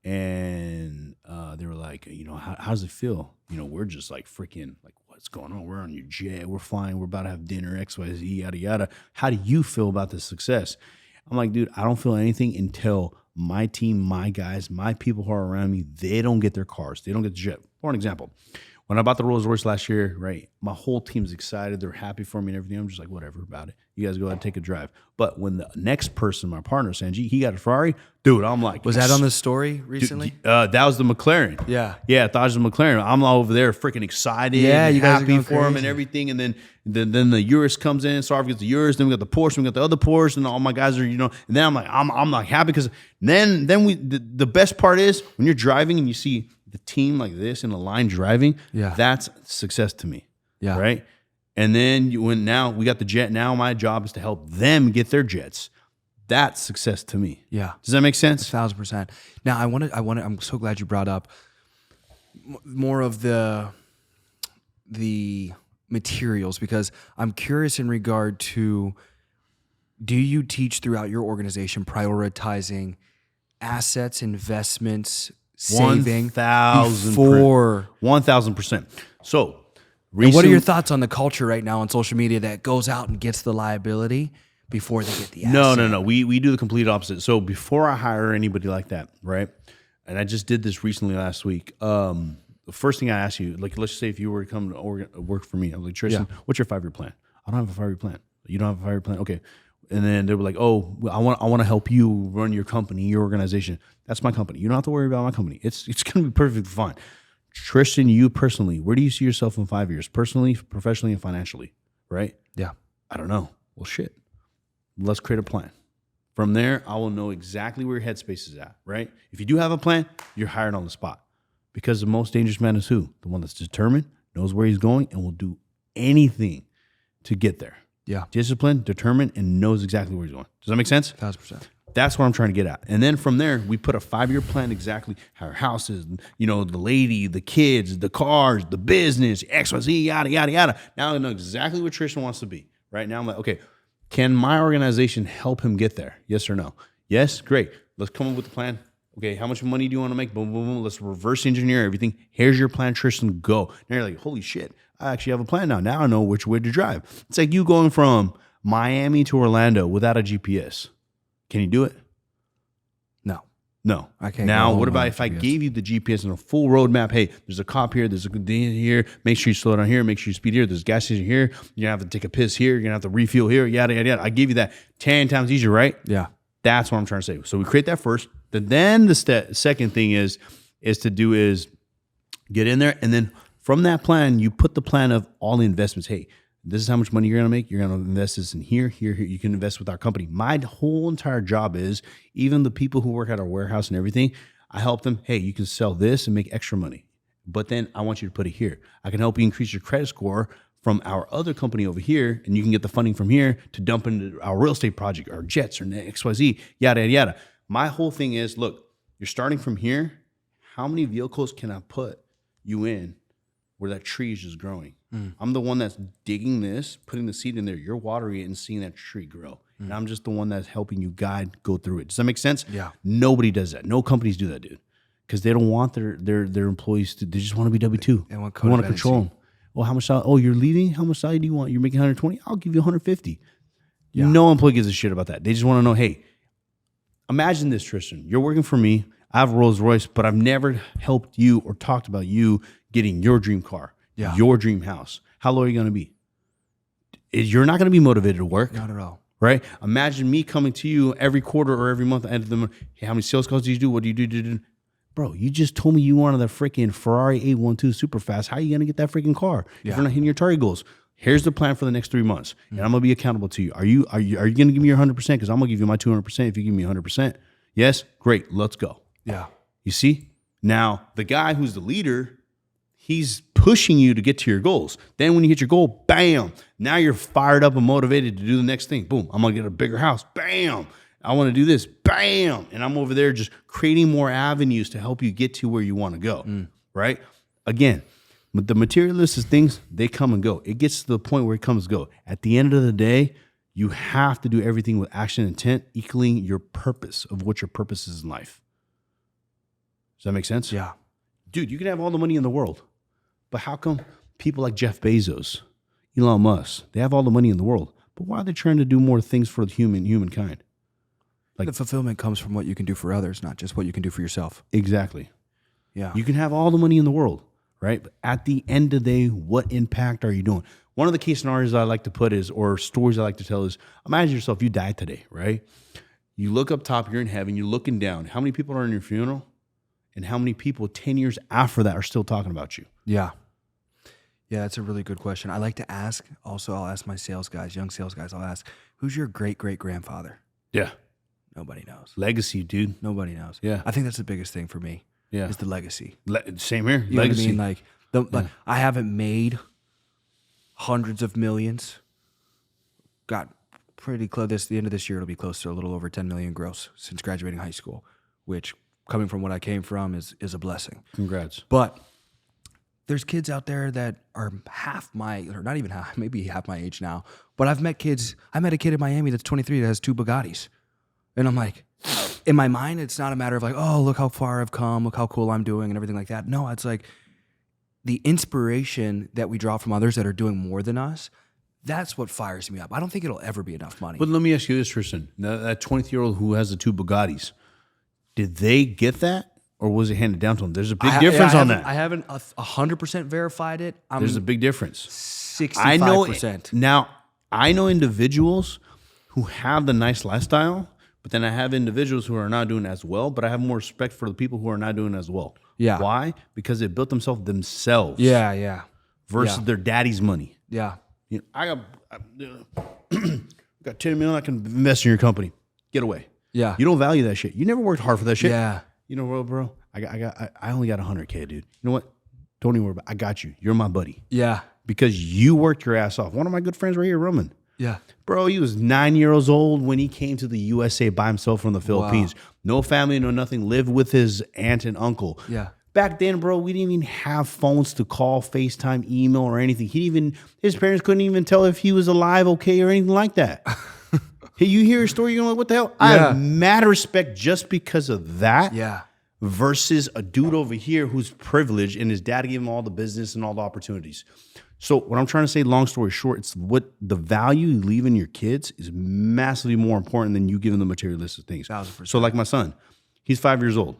and they were like, you know, how does it feel? You know, we're just like freaking like, what's going on? We're on your jet, we're flying, we're about to have dinner, XYZ, yada yada. How do you feel about this success? I'm like, dude, I don't feel anything until my team, my guys, my people who are around me, they don't get their cars, they don't get the jet. For an example, when I bought the Rolls Royce last year, right, my whole team's excited. They're happy for me and everything. I'm just like, whatever about it. You guys go ahead and take a drive. But when the next person, my partner, Sanji, he got a Ferrari, dude, I'm like. Was that on the story recently? That was the McLaren. Yeah. Yeah, that was the McLaren. I'm all over there freaking excited. Yeah, you guys are happy going for him crazy. and everything. And then the Urus comes in. Sarv gets the Urus. Then we got the Porsche. We got the other Porsche. And all my guys are, you know. And then I'm like happy because then the best part is when you're driving and you see the team like this in a line driving, that's success to me. Yeah. Right? And then now we got the jet. Now my job is to help them get their jets. That's success to me. Yeah. Does that make sense? 1,000%. Now I'm so glad you brought up more of the materials, because I'm curious in regard to Do you teach throughout your organization prioritizing assets, investments, saving 1,000%. So, and what are your thoughts on the culture right now on social media that goes out and gets the liability before they get the asset? No. We do the complete opposite. So before I hire anybody like that, right? And I just did this recently last week. The first thing I ask you, like, let's say if you were to come to work for me, I'm like, Tristan, what's your 5-year plan? I don't have a 5-year plan. You don't have a 5-year plan? Okay. And then they were like, oh, I want to help you run your company, your organization. That's my company. You don't have to worry about my company. It's going to be perfectly fine. Tristan, you personally, where do you see yourself in 5 years? Personally, professionally, and financially, right? Yeah. I don't know. Well, shit. Let's create a plan. From there, I will know exactly where your headspace is at, right? If you do have a plan, you're hired on the spot. Because the most dangerous man is who? The one that's determined, knows where he's going, and will do anything to get there. Yeah. Disciplined, determined, and knows exactly where he's going. Does that make sense? 1,000%. That's what I'm trying to get at. And then from there, we put a 5-year plan exactly how our house is, the lady, the kids, the cars, the business, XYZ, yada, yada, yada. Now I know exactly what Tristan wants to be. Right now I'm like, okay, can my organization help him get there? Yes or no? Yes? Great. Let's come up with a plan. Okay, how much money do you want to make? Boom, boom, boom. Let's reverse engineer everything. Here's your plan, Tristan, go. Now you're like, holy shit, I actually have a plan now. Now I know which way to drive. It's like you going from Miami to Orlando without a GPS. Can you do it? No. I can't. Now, what about if I gave you the GPS and a full roadmap? Hey, there's a cop here. There's a thing here. Make sure you slow down here. Make sure you speed here. There's a gas station here. You're going to have to take a piss here. You're going to have to refuel here. Yada, yada, yada. I give you that 10 times easier, right? Yeah. That's what I'm trying to say. So we create that first. Then the second thing is get in there. And then from that plan, you put the plan of all the investments. Hey, this is how much money you're going to make. You're going to invest this in here, here, here. You can invest with our company. My whole entire job is, even the people who work at our warehouse and everything, I help them. Hey, you can sell this and make extra money. But then I want you to put it here. I can help you increase your credit score from our other company over here, and you can get the funding from here to dump into our real estate project, our jets, or XYZ, yada, yada, yada. My whole thing is, look, you're starting from here. How many vehicles can I put you in where that tree is just growing? I'm the one that's digging this, putting the seed in there. You're watering it and seeing that tree grow. And I'm just the one that's helping you go through it. Does that make sense? Yeah. Nobody does that. No companies do that, dude. Because they don't want their employees to, they just want to be W-2. They want to control them. Oh, how much salary? Oh, you're leaving? How much salary do you want? You're making 120? I'll give you 150. Yeah. No employee gives a shit about that. They just want to know, hey, imagine this, Tristan. You're working for me. I have a Rolls Royce, but I've never helped you or talked about you getting your dream car. Yeah. Your dream house. How low are you going to be? You're not going to be motivated to work. Not at all. Right? Imagine me coming to you every quarter or every month. End of the month. Hey, how many sales calls do you do? What do you do? Bro, you just told me you wanted the freaking Ferrari 812 super fast. How are you going to get that freaking car if you're not hitting your target goals? Here's the plan for the next 3 months, and I'm going to be accountable to you. Are you going to give me your 100%? Because I'm going to give you my 200% if you give me 100%. Yes? Great. Let's go. Yeah. You see? Now, the guy who's the leader, he's pushing you to get to your goals. Then when you hit your goal, bam, now you're fired up and motivated to do the next thing. Boom, I'm going to get a bigger house. Bam, I want to do this. Bam, and I'm over there just creating more avenues to help you get to where you want to go, right? Again, the materialistic things, they come and go. It gets to the point where it comes and go. At the end of the day, you have to do everything with action and intent, equaling your purpose of what your purpose is in life. Does that make sense? Yeah. Dude, you can have all the money in the world. But how come people like Jeff Bezos, Elon Musk, they have all the money in the world, but why are they trying to do more things for humankind? Like, the fulfillment comes from what you can do for others, not just what you can do for yourself. Exactly. Yeah. You can have all the money in the world, right? But at the end of the day, what impact are you doing? One of the case scenarios I like to put is, or stories I like to tell is, imagine yourself, you died today, right? You look up top, you're in heaven, you're looking down. How many people are in your funeral? And how many people 10 years after that are still talking about you? Yeah. Yeah, that's a really good question. I like to ask, also, I'll ask my sales guys, young sales guys, I'll ask, who's your great-great-grandfather? Yeah. Nobody knows. Legacy, dude. Nobody knows. Yeah. I think that's the biggest thing for me. Yeah. Is the legacy. Same here. You legacy. know what I mean? Like, I haven't made hundreds of millions. Got pretty close. The end of this year, it'll be close to a little over 10 million gross since graduating high school, which, coming from what I came from, is a blessing. Congrats. But there's kids out there that are or not even half, maybe half my age now. But I met a kid in Miami that's 23 that has 2 Bugattis. And I'm like, in my mind, it's not a matter of like, oh, look how far I've come, look how cool I'm doing and everything like that. No, it's like the inspiration that we draw from others that are doing more than us. That's what fires me up. I don't think it'll ever be enough money. But let me ask you this, Tristan. That 20-year-old who has the 2 Bugattis, did they get that or was it handed down to them? There's a big difference on that. I haven't 100% verified it. There's a big difference. 65%. Now, I know individuals who have the nice lifestyle, but then I have individuals who are not doing as well, but I have more respect for the people who are not doing as well. Yeah. Why? Because they built themselves. Yeah. Versus their daddy's money. Yeah. You know, I got $10 million I can invest in your company. Get away. Yeah. You don't value that shit. You never worked hard for that shit. Yeah. You know what, bro? I only got $100K, dude. You know what? Don't even worry about it. I got you. You're my buddy. Yeah. Because you worked your ass off. One of my good friends right here, Roman. Yeah. Bro, he was 9 years old when he came to the USA by himself from the Philippines. Wow. No family, no nothing. Lived with his aunt and uncle. Yeah. Back then, bro, we didn't even have phones to call, FaceTime, email, or anything. His parents couldn't even tell if he was alive, okay, or anything like that. Hey, you hear a story, you're like, what the hell? I have mad respect just because of that. Yeah. Versus a dude over here who's privileged and his dad gave him all the business and all the opportunities. So what I'm trying to say, long story short, it's what the value you leave in your kids is massively more important than you giving them materialistic things. 1,000%. So like my son, he's 5 years old,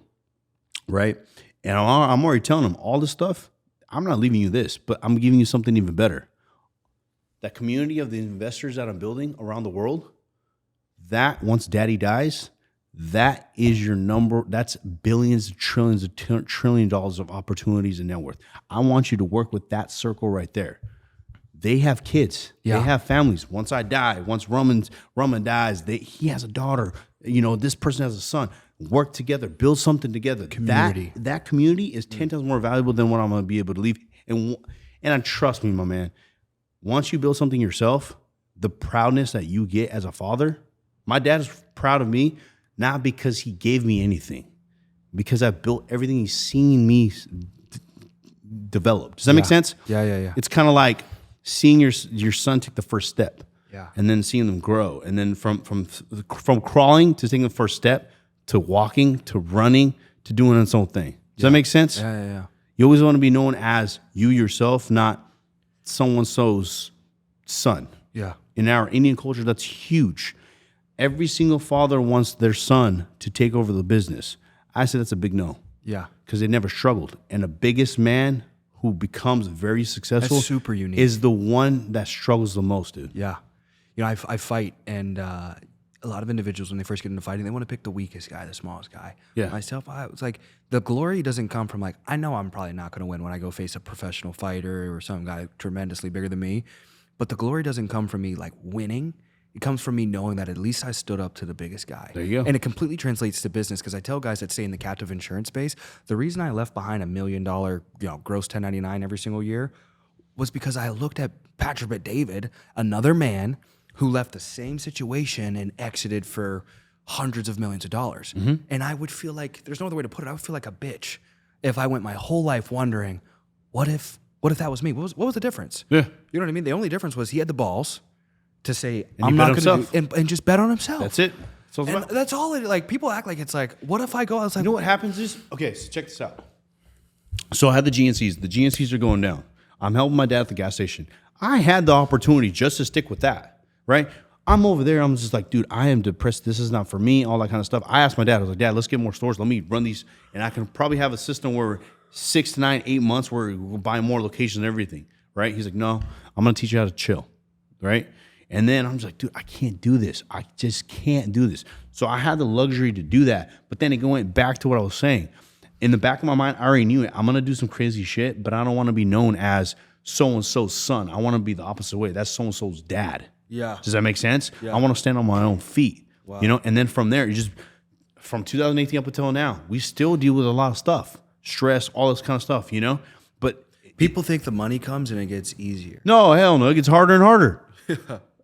right? And I'm already telling him all this stuff. I'm not leaving you this, but I'm giving you something even better. That community of the investors that I'm building around the world, that once daddy dies, that is your number. That's billions, trillions, trillion dollars of opportunities and net worth. I want you to work with that circle right there. They have kids. Yeah. They have families. Once I die, once Roman dies, he has a daughter. You know, this person has a son. Work together, build something together. Community. That community is 10 times more valuable than what I'm going to be able to leave. And trust me, my man, once you build something yourself, the proudness that you get as a father, my dad is proud of me, not because he gave me anything, because I built everything he's seen me develop. Does that make sense? Yeah. It's kind of like seeing your son take the first step. Yeah. And then seeing them grow. And then from crawling to taking the first step to walking to running to doing its own thing. Does that make sense? Yeah. You always want to be known as you yourself, not so-and-so's son. Yeah. In our Indian culture, that's huge. Every single father wants their son to take over the business. I say that's a big no. Yeah. Because they never struggled. And the biggest man who becomes very successful That's super unique. is the one that struggles the most, dude. Yeah. You know, I fight, and a lot of individuals, when they first get into fighting, they want to pick the weakest guy, the smallest guy. Yeah. Myself, it's like the glory doesn't come from like, I know I'm probably not going to win when I go face a professional fighter or some guy tremendously bigger than me, but the glory doesn't come from me like winning. It comes from me knowing that at least I stood up to the biggest guy. There you go. And it completely translates to business, because I tell guys that stay in the captive insurance space, the reason I left behind $1 million, gross 1099 every single year was because I looked at Patrick Bet-David, another man who left the same situation and exited for hundreds of millions of dollars. Mm-hmm. And I would feel like, there's no other way to put it, I would feel like a bitch if I went my whole life wondering, what if that was me? What was the difference? Yeah. You know what I mean? The only difference was he had the balls to say, And I'm he not bet going to himself. and just bet on himself. That's it. So And that's all it, like, people act like it's like, what if I go? I was like, you know what happens is, okay, so check this out. So I had the GNCs. The GNCs are going down. I'm helping my dad at the gas station. I had the opportunity just to stick with that, right? I'm over there. I'm just like, dude, I am depressed. This is not for me, all that kind of stuff. I asked my dad, I was like, Dad, let's get more stores. Let me run these. And I can probably have a system where 6 to 9, 8 months where we'll buy more locations and everything, right? He's like, no, I'm going to teach you how to chill, right? And then I'm just like, dude, I can't do this. I just can't do this. So I had the luxury to do that. But then it went back to what I was saying. In the back of my mind, I already knew it. I'm going to do some crazy shit, but I don't want to be known as so-and-so's son. I want to be the opposite way. That's so-and-so's dad. Yeah. Does that make sense? Yeah. I want to stand on my own feet. Wow. You know, and then from there, from 2018 up until now, we still deal with a lot of stuff. Stress, all this kind of stuff, you know? But people think the money comes and it gets easier. no, hell no. It gets harder and harder.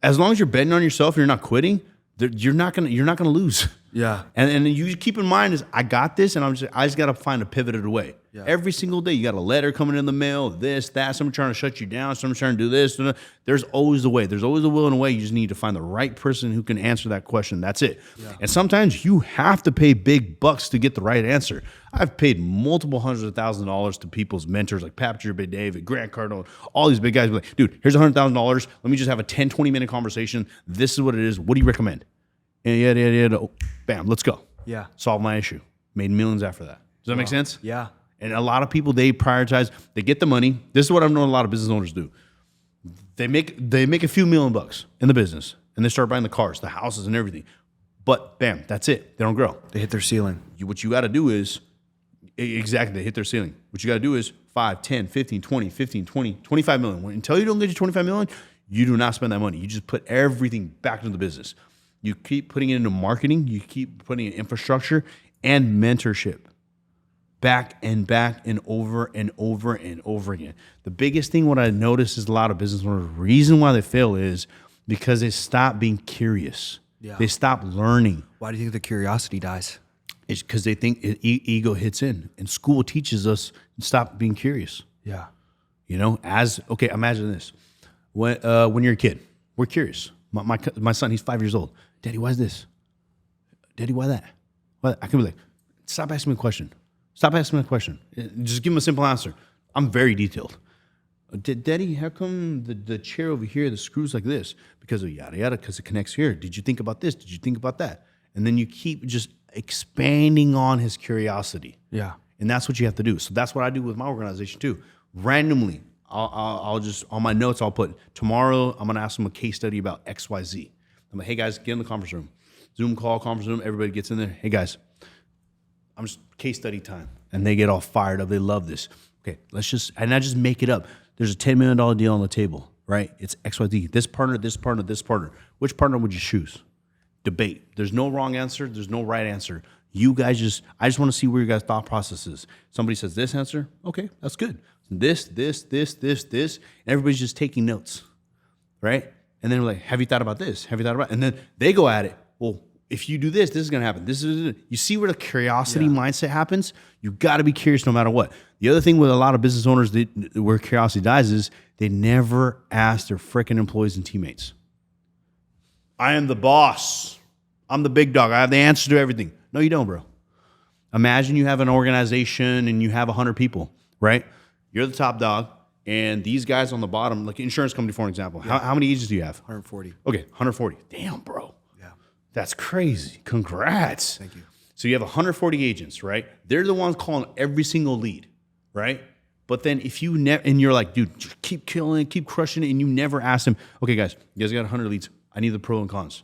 As long as you're betting on yourself and you're not quitting, you're not gonna lose. Yeah. And you keep in mind is I got this, and I just got to find a pivoted way. Every single day, you got a letter coming in the mail, this, that, someone trying to shut you down, someone trying to do this. There's always a way. There's always a will and a way. You just need to find the right person who can answer that question. That's it. Yeah. And sometimes you have to pay big bucks to get the right answer. I've paid multiple hundreds of thousands of dollars to people's mentors like Patrick David, Grant Cardone, all these big guys. Be like, dude, here's $100,000. Let me just have a 10, 20-minute conversation. This is what it is. What do you recommend? And yeah. Oh, bam, let's go. Yeah. Solve my issue. Made millions after that. Does that make sense? Yeah. And a lot of people, they prioritize, they get the money. This is what I've known a lot of business owners do. They make a few $1 million in the business and they start buying the cars, the houses and everything. But bam, that's it. They don't grow. They hit their ceiling. What you got to do is, exactly, they hit their ceiling. What you got to do is 5, 10, 15, 20, 15, 20, 25 million. Until you don't get your 25 million, you do not spend that money. You just put everything back into the business. You keep putting it into marketing. You keep putting it in infrastructure and mentorship. Back and over and over and over again. The biggest thing what I notice is a lot of business owners, the reason why they fail is because they stop being curious. Yeah. They stop learning. Why do you think the curiosity dies? It's because they think ego hits in. And school teaches us to stop being curious. Yeah. You know, imagine this. When you're a kid, we're curious. My son, he's 5 years old. Daddy, why is this? Daddy, why that? What? I can be like, stop asking me a question. Stop asking me a question. Just give him a simple answer. I'm very detailed. Daddy, how come the chair over here, the screw's like this? Because of yada yada, because it connects here. Did you think about this? Did you think about that? And then you keep just expanding on his curiosity. Yeah. And that's what you have to do. So that's what I do with my organization too. Randomly, I'll just, on my notes, I'll put, tomorrow I'm gonna ask them a case study about XYZ. I'm like, hey guys, get in the conference room. Zoom call, conference room, everybody gets in there. Hey guys, I'm just case study time. And they get all fired up. They love this. Okay, and I just make it up. There's a $10 million deal on the table, right? It's XYZ. This partner, this partner, this partner. Which partner would you choose? Debate. There's no wrong answer. There's no right answer. You guys I just want to see where your guys' thought process is. Somebody says this answer. Okay, that's good. This. And everybody's just taking notes, right? And then we're like, have you thought about this? Have you thought about it? And then they go at it. Well, if you do this, this is going to happen. You see where the curiosity mindset happens? You got to be curious no matter what. The other thing with a lot of business owners where curiosity dies is they never ask their freaking employees and teammates. I am the boss. I'm the big dog. I have the answer to everything. No, you don't, bro. Imagine you have an organization and you have 100 people, right? You're the top dog, and these guys on the bottom, like insurance company, for example. Yeah. How many agents do you have? 140. Okay, 140. Damn, bro. That's crazy. Congrats. Thank you. So you have 140 agents, right? They're the ones calling every single lead, right? But then if you and you're like, dude, just keep killing it, keep crushing it, and you never ask them, okay, guys, you guys got 100 leads. I need the pros and cons.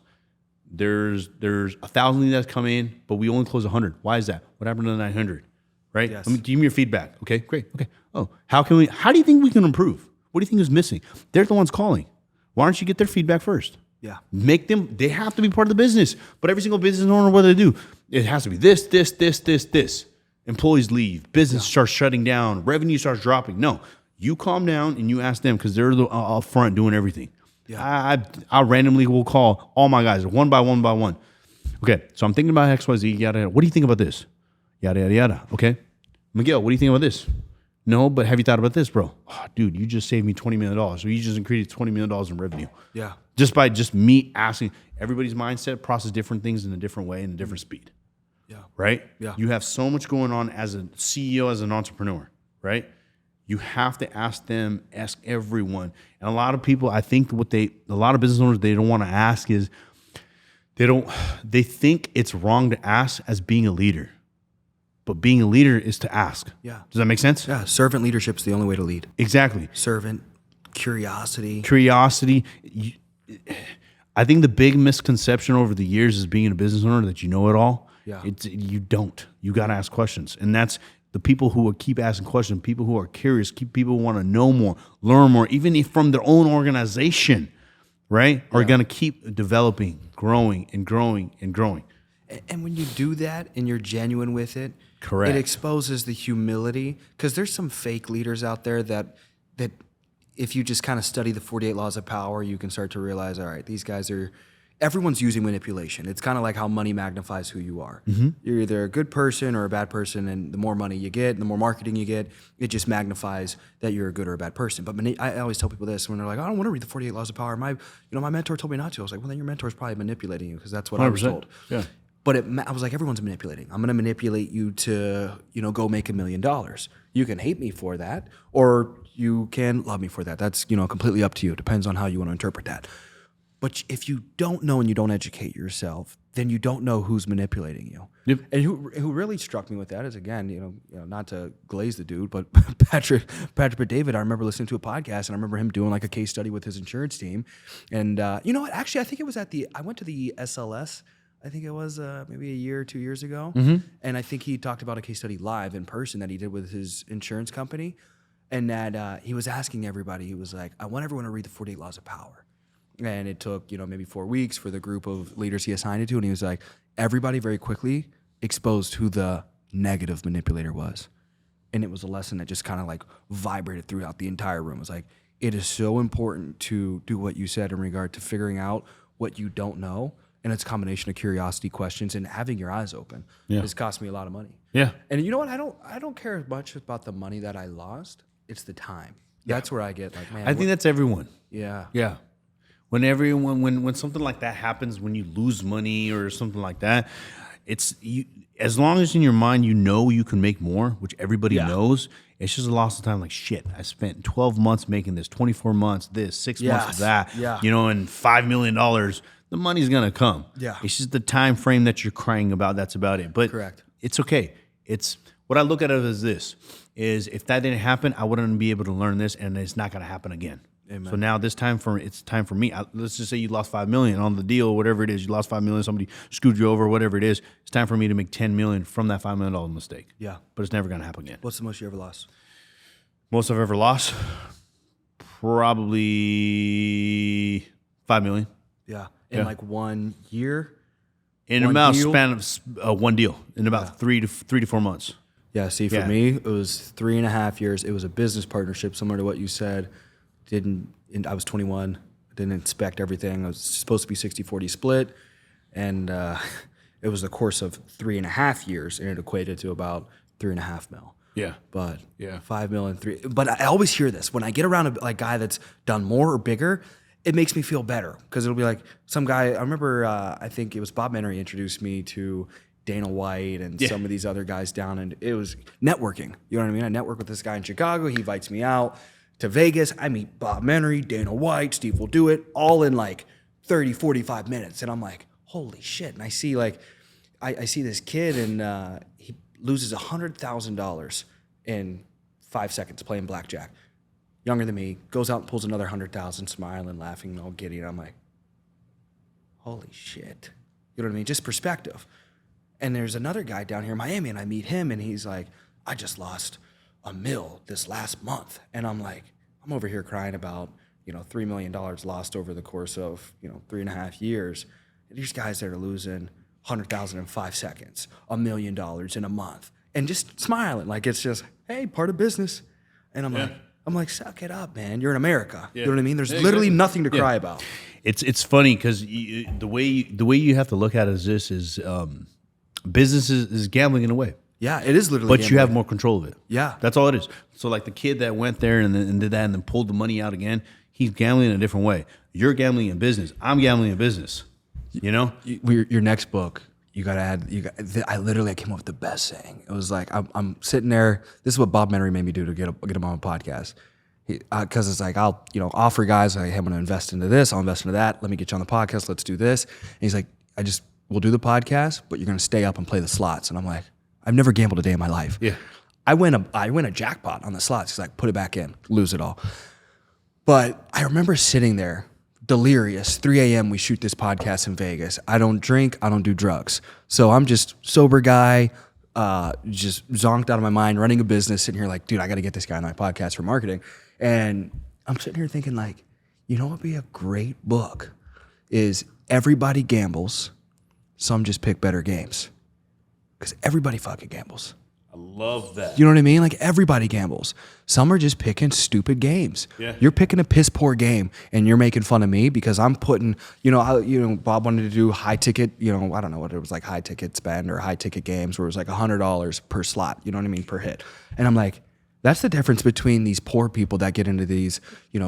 There's 1,000 leads that come in, but we only close 100. Why is that? What happened to the 900? Right? Yes. Give me your feedback. Okay, great. Okay. Oh, how do you think we can improve? What do you think is missing? They're the ones calling. Why don't you get their feedback first? Yeah. They have to be part of the business. But every single business owner, what do they do? It has to be this. Employees leave. Business starts shutting down. Revenue starts dropping. No, you calm down and you ask them because they're up front doing everything. Yeah. I randomly will call all my guys one by one. Okay, so I'm thinking about XYZ, yada, yada. What do you think about this? Yada, yada, yada. Okay. Miguel, what do you think about this? No, but have you thought about this, bro? Oh, dude, you just saved me $20 million. So you just increased $20 million in revenue. Yeah. Just by me asking. Everybody's mindset process different things in a different way and a different speed. Yeah. Right? Yeah. You have so much going on as a CEO, as an entrepreneur, right? You have to ask everyone. And a lot of people, I think a lot of business owners, they don't want to ask is they think it's wrong to ask as being a leader. But being a leader is to ask. Yeah. Does that make sense? Yeah. Servant leadership is the only way to lead. Exactly. Servant, curiosity. I think the big misconception over the years is being a business owner that you know it all. Yeah. You don't. You got to ask questions. And that's the people who will keep asking questions, people who are curious, people who want to know more, learn more, even if from their own organization, right? Are going to keep developing, growing. And when you do that and you're genuine with it, correct, it exposes the humility, because there's some fake leaders out there that if you just kind of study the 48 laws of power, you can start to realize, all right, these guys are, everyone's using manipulation. It's kind of like how money magnifies who you are. You're either a good person or a bad person, and the more money you get, the more marketing you get, it just magnifies that you're a good or a bad person. But I always tell people this when they're like, I don't want to read the 48 Laws of Power. My mentor told me not to. I was like, well, then your mentor's probably manipulating you because that's what I was told. Yeah. But I was like, everyone's manipulating. I'm going to manipulate you to, go make $1 million. You can hate me for that, or you can love me for that. That's, completely up to you. It depends on how you want to interpret that. But if you don't know and you don't educate yourself, then you don't know who's manipulating you. Yep. And who really struck me with that is, again, not to glaze the dude, but Patrick David. I remember listening to a podcast, and I remember him doing like a case study with his insurance team. And you know what? Actually, I think it was I went to the SLS. I think it was maybe a year or 2 years ago. And I think he talked about a case study live in person that he did with his insurance company. And that he was asking everybody, he was like, I want everyone to read the 48 Laws of Power. And it took, maybe 4 weeks for the group of leaders he assigned it to. And he was like, everybody very quickly exposed who the negative manipulator was. And it was a lesson that just kind of like vibrated throughout the entire room. It was like, it is so important to do what you said in regard to figuring out what you don't know. And it's a combination of curiosity, questions, and having your eyes open. Yeah. It's cost me a lot of money. Yeah. And you know what? I don't care as much about the money that I lost. It's the time. That's where I get like, man. I think that's everyone. Yeah. Yeah. When something like that happens, when you lose money or something like that, it's you. As long as in your mind you know you can make more, which everybody knows, it's just a loss of time. Like, shit, I spent 12 months making this, 24 months this, 6 months of that, and $5 million. The money's gonna come. Yeah. It's just the time frame that you're crying about. That's about it. But correct. It's okay. It's what I look at it as this is if that didn't happen, I wouldn't be able to learn this, and it's not gonna happen again. Amen. So now it's time for me. Let's just say you lost $5 million on the deal, whatever it is. You lost $5 million. Somebody screwed you over, whatever it is. It's time for me to make $10 million from that $5 million mistake. Yeah. But it's never gonna happen again. What's the most you ever lost? Most I've ever lost, probably $5 million. Yeah. In like 1 year? In about span of one deal in about 3 to 4 months. Yeah. See, for me, it was 3.5 years. It was a business partnership, similar to what you said. I was 21. I didn't inspect everything. I was supposed to be 60-40 split. And it was the course of 3.5 years, and it equated to about 3.5 mil. Yeah. But 5 mil and 3. But I always hear this. When I get around a guy that's done more or bigger, it makes me feel better because it'll be like some guy. I remember, I think it was Bob Menery introduced me to Dana White and some of these other guys down, and it was networking. You know what I mean? I network with this guy in Chicago. He invites me out to Vegas. I meet Bob Menery, Dana White, Steve Will Do It, all in like 30, 45 minutes. And I'm like, holy shit. And I see I see this kid, and he loses $100,000 in 5 seconds playing blackjack. Younger than me, goes out and pulls another 100,000, smiling, laughing, all giddy. And I'm like, holy shit. You know what I mean? Just perspective. And there's another guy down here in Miami, and I meet him, and he's like, I just lost $1 million this last month. And I'm like, I'm over here crying about, $3 million lost over the course of, 3.5 years. And these guys that are losing 100,000 in 5 seconds, $1 million in a month, and just smiling like it's just, hey, part of business. And I'm like, suck it up, man. You're in America. You know what I mean? There's literally nothing to cry about. It's funny because the way you have to look at it is this is business is gambling in a way. Yeah, it is literally. But gambling. You have more control of it. Yeah, that's all it is. So like the kid that went there and did that and then pulled the money out again, he's gambling in a different way. You're gambling in business. I'm gambling in business. Your next book. You gotta add. I came up with the best saying. It was like I'm sitting there. This is what Bob Menery made me do to get him on a podcast. Because it's like I'll offer guys like, hey, I'm gonna invest into this. I'll invest into that. Let me get you on the podcast. Let's do this. And he's like, we'll do the podcast, but you're gonna stay up and play the slots. And I'm like, I've never gambled a day in my life. Yeah. I win a jackpot on the slots. He's like, put it back in, lose it all. But I remember sitting there. Delirious. 3 a.m. we shoot this podcast in Vegas. I don't drink. I don't do drugs. So I'm just sober guy, just zonked out of my mind, running a business, sitting here like, dude, I got to get this guy on my podcast for marketing. And I'm sitting here thinking like, what would be a great book is everybody gambles. Some just pick better games because everybody fucking gambles. I love that. You know what I mean? Like everybody gambles. Some are just picking stupid games. Yeah. You're picking a piss poor game and you're making fun of me because I'm putting, Bob wanted to do high ticket, I don't know what it was, like high ticket spend or high ticket games where it was like $100 per slot, you know what I mean, per hit. And I'm like, that's the difference between these poor people that get into these,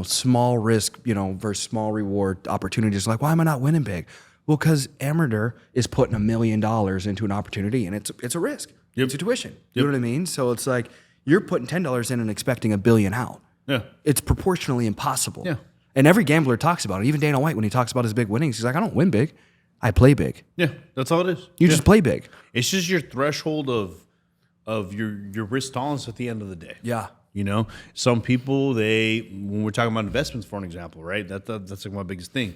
small risk, versus small reward opportunities. Like, why am I not winning big? Well, because Amrinder is putting $1 million into an opportunity and it's a risk. Yep. It's a tuition. You know what I mean? So it's like you're putting $10 in and expecting $1 billion out. Yeah. It's proportionally impossible. Yeah. And every gambler talks about it. Even Dana White, when he talks about his big winnings, he's like, I don't win big. I play big. Yeah. That's all it is. You just play big. It's just your threshold of your risk tolerance at the end of the day. Yeah. Some people, when we're talking about investments, for an example, right? That's like my biggest thing.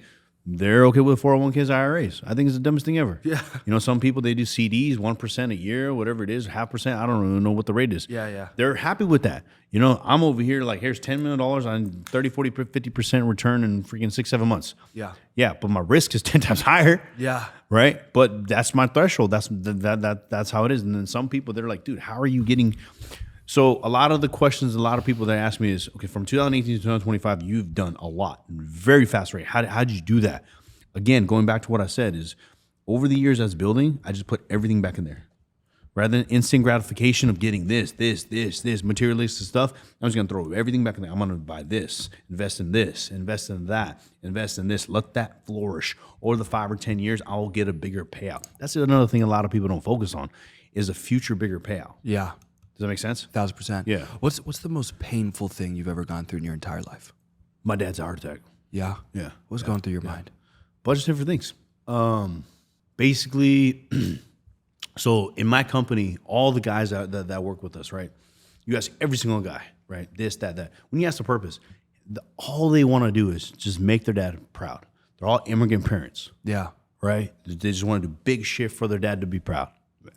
They're okay with 401ks, IRAs. I think it's the dumbest thing ever. Yeah. Some people, they do CDs, 1% a year, whatever it is, 0.5%. I don't even know what the rate is. Yeah. They're happy with that. I'm over here like, here's $10 million on 30, 40, 50% return in freaking 6-7 months. Yeah. Yeah, but my risk is 10 times higher. Yeah. Right? But that's my threshold. That's how it is. And then some people, they're like, dude, how are you getting... So a lot of the questions, a lot of people that ask me is, okay, from 2018 to 2025, you've done a lot, very fast rate. How did you do that? Again, going back to what I said is, over the years as building, I just put everything back in there. Rather than instant gratification of getting this, materialistic stuff, I'm just gonna throw everything back in there. I'm gonna buy this, invest in that, invest in this, let that flourish. Over the 5 or 10 years, I'll get a bigger payout. That's another thing a lot of people don't focus on, is a future bigger payout. Yeah. Does that make sense? 1,000%. Yeah. What's the most painful thing you've ever gone through in your entire life? My dad's heart attack. Yeah. Yeah. What's going through your mind? Bunch of different things. Basically, so in my company, all the guys that work with us, right? You ask every single guy, right? This, that. When you ask the purpose, all they want to do is just make their dad proud. They're all immigrant parents, Yeah. right? They just want to do big shit for their dad to be proud.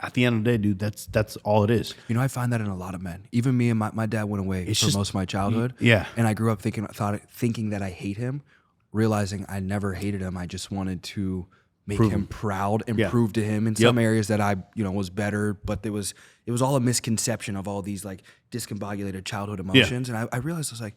At the end of the day, dude, that's all it is. I find that in a lot of men. Even me and my dad went away for most of my childhood. Yeah. And I grew up thinking that I hate him, realizing I never hated him. I just wanted to make him proud and prove to him in some areas that I, was better. But it was all a misconception of all these like discombobulated childhood emotions. And I realized I was like,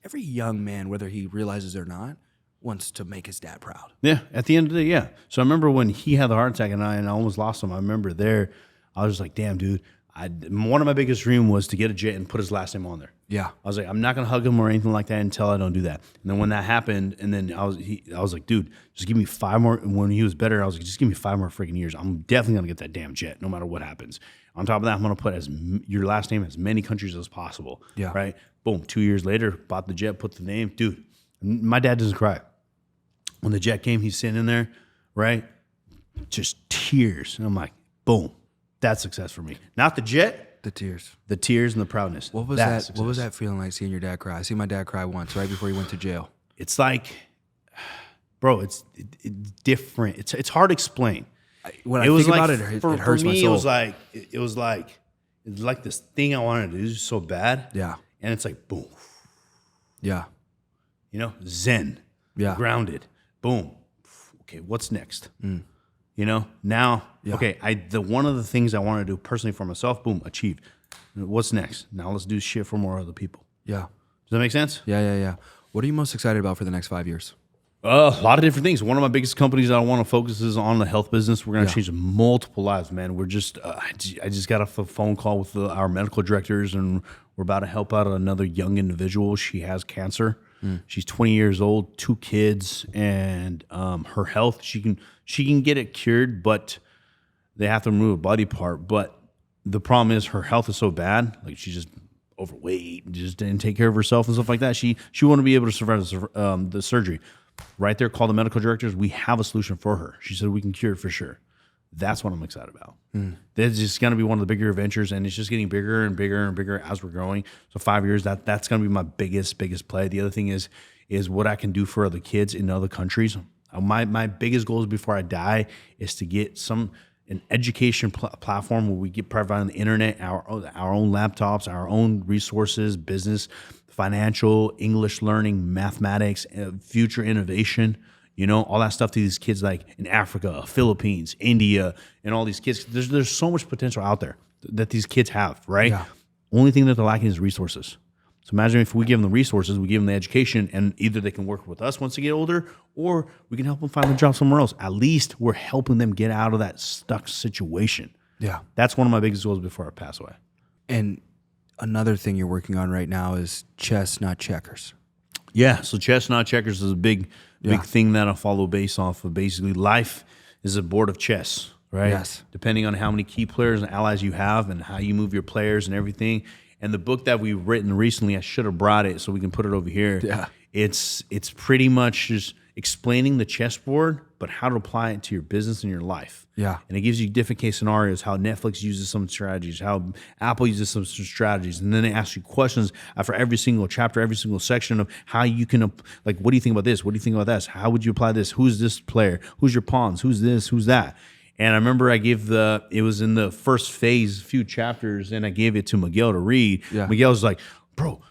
every young man, whether he realizes it or not, wants to make his dad proud. Yeah, at the end of the day, yeah. So I remember when he had the heart attack and I almost lost him. I remember I was like, damn, dude. One of my biggest dreams was to get a jet and put his last name on there. Yeah. I was like, I'm not gonna hug him or anything like that until I don't do that. And then when that happened, and then I was like, dude, just give me 5 more. When he was better, I was like, just give me 5 more freaking years. I'm definitely gonna get that damn jet, no matter what happens. On top of that, I'm gonna put your last name in as many countries as possible. Yeah. Right. Boom. 2 years later, bought the jet, put the name. Dude, my dad doesn't cry. When the jet came, he's sitting in there, right? Just tears. And I'm like, boom, that's success for me. Not the jet, The tears. the tears and the proudness. What was That's that? success. What was that feeling like seeing your dad cry? I seen my dad cry once right before he went to jail. It's like, bro, it's different. It's hard to explain. When I think about it, it hurts for me, my soul. it was like this thing I wanted to do so bad. Yeah. And it's like, boom, Yeah. zen, Yeah. grounded, boom. Okay, what's next? Now, okay, one of the things I want to do personally for myself, boom, achieved. What's next? Now let's do shit for more other people. Yeah. Does that make sense? Yeah. What are you most excited about for the next 5 years? A lot of different things. One of my biggest companies I want to focus is on the health business. We're going to change multiple lives, man. We're just, I just got a phone call with our medical directors, and we're about to help out another young individual. She has cancer. She's 20 years old, 2 kids, and her health, she can get it cured, but they have to remove a body part. But the problem is her health is so bad, like she's just overweight and just didn't take care of herself and stuff like that. She wouldn't be able to survive the surgery. Right there, call the medical directors. We have a solution for her. She said we can cure it for sure. That's what I'm excited about. That's just going to be one of the bigger adventures, and it's just getting bigger and bigger and bigger as we're growing. So 5 years, that's going to be my biggest play. The other thing is what I can do for other kids in other countries. My biggest goals before I die is to get an education platform where we provide on the internet, our own laptops, our own resources, business, financial, English learning, mathematics, future innovation, all that stuff to these kids like in Africa, Philippines, India, and all these kids. There's so much potential out there. that these kids have, right? Yeah. Only thing that they're lacking is resources. So imagine if we give them the resources, we give them the education, and either they can work with us once they get older, or we can help them find a job somewhere else. At least we're helping them get out of that stuck situation. Yeah. That's one of my biggest goals before I pass away. And another thing you're working on right now is chess, not checkers. Yeah. So chess, not checkers is a big thing that I follow based off of. Basically, life is a board of chess, right? Yes. Depending on how many key players and allies you have and how you move your players and everything. And the book that we've written recently, I should have brought it so we can put it over here. Yeah. It's pretty much just explaining the chessboard, but how to apply it to your business and your life. Yeah. And it gives you different case scenarios, how Netflix uses some strategies, how Apple uses some strategies. And then they ask you questions after every single chapter, every single section of how you can, like, what do you think about this? What do you think about this? How would you apply this? Who's this player? Who's your pawns? Who's this? Who's that? And I remember I gave it was in the first phase, few chapters, and I gave it to Miguel to read. Yeah. Miguel was like, bro,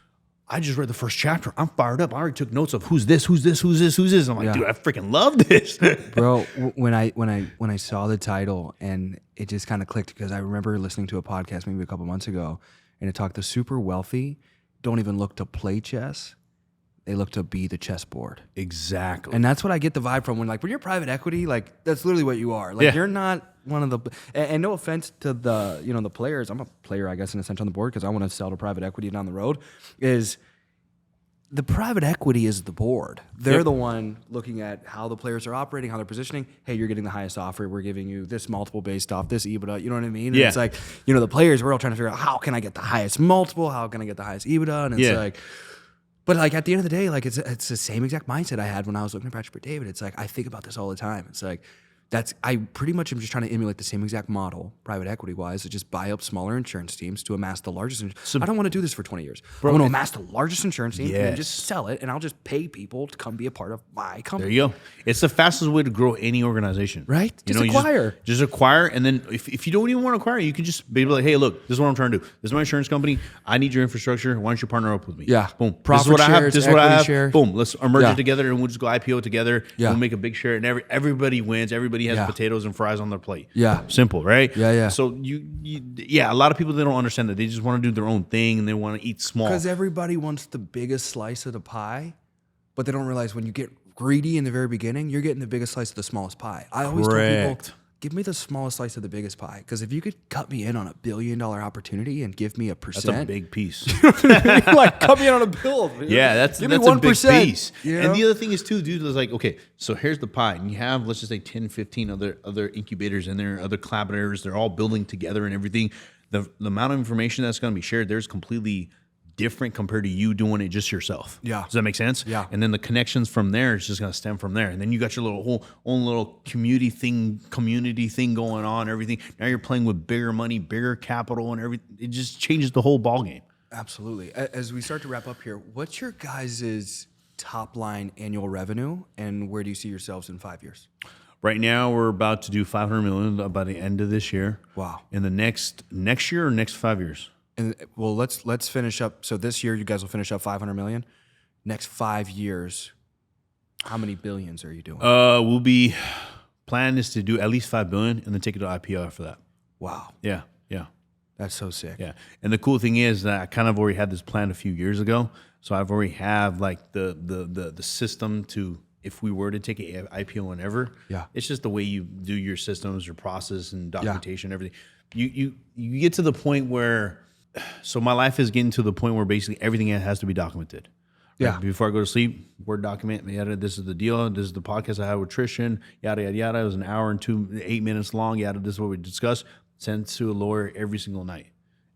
I just read the first chapter. I'm fired up. I already took notes of who's this, who's this, who's this, who's this. I'm like, dude, I freaking love this. Bro, when I saw the title and it just kind of clicked, because I remember listening to a podcast maybe a couple months ago, and it talked the super wealthy don't even look to play chess. They look to be the chessboard. Exactly. And that's what I get the vibe from when you're private equity, like that's literally what you are. Like you're not one of the, and no offense to the, the players. I'm a player, I guess, in a sense on the board because I want to sell to private equity down the road. Is the private equity is the board. They're the one looking at how the players are operating, how they're positioning. Hey, you're getting the highest offer. We're giving you this multiple based off this EBITDA. You know what I mean? And it's like, the players, we're all trying to figure out how can I get the highest multiple? How can I get the highest EBITDA? And it's like, but like at the end of the day, like it's the same exact mindset I had when I was looking at Patrick David. It's like I think about this all the time. It's like I pretty much am just trying to emulate the same exact model, private equity wise, to just buy up smaller insurance teams to amass the largest. I don't want to do this for 20 years. I want to amass the largest insurance team and just sell it, and I'll just pay people to come be a part of my company. There you go. It's the fastest way to grow any organization. Right? Just acquire. Just acquire, and then if you don't even want to acquire, you can just be like, hey, look, this is what I'm trying to do. This is my insurance company. I need your infrastructure. Why don't you partner up with me? Yeah. Boom. Profit this is what I have. shares, This is what I have. share. Boom. Let's merge it together, and we'll just go IPO together. Yeah. We'll make a big share, and everybody wins. Everybody has potatoes and fries on their plate. Yeah. Simple, right? Yeah. So a lot of people, they don't understand that. They just want to do their own thing, and they want to eat small. Because everybody wants the biggest slice of the pie, but they don't realize when you get greedy in the very beginning, you're getting the biggest slice of the smallest pie. I always tell people, give me the smallest slice of the biggest pie. Because if you could cut me in on $1 billion opportunity and give me 1%. That's a big piece. Like, cut me in on $1 billion. Yeah, that's give me me 1%. A big piece. You know? And the other thing is too, dude, is like, okay, so here's the pie. And you have, let's just say 10, 15 other incubators in there, other collaborators. They're all building together and everything. The amount of information that's going to be shared, there's completely different compared to you doing it just yourself. Yeah. Does that make sense? Yeah. And then the connections from there is just going to stem from there. And then you got your own little community thing going on, everything. Now you're playing with bigger money, bigger capital, and everything. It just changes the whole ballgame. Absolutely. As we start to wrap up here, what's your guys' top line annual revenue, and where do you see yourselves in 5 years? Right now, we're about to do $500 million by the end of this year. Wow. In the next year or next 5 years? And well, let's finish up. So this year, you guys will finish up 500 million. Next 5 years, how many billions are you doing? We'll be plan is to do at least 5 billion and then take it to IPO after that. Wow. Yeah. That's so sick. Yeah. And the cool thing is that I kind of already had this plan a few years ago. So I've already have like the system to, if we were to take an IPO whenever, it's just the way you do your systems, your process and documentation, everything. You get to the point where, so my life is getting to the point where basically everything has to be documented. Right? Yeah. Before I go to sleep, Word document, yada, this is the deal. This is the podcast I had with Tristan, yada, yada, yada. It was an hour and 8 minutes long. Yada, this is what we discussed. Send to a lawyer every single night.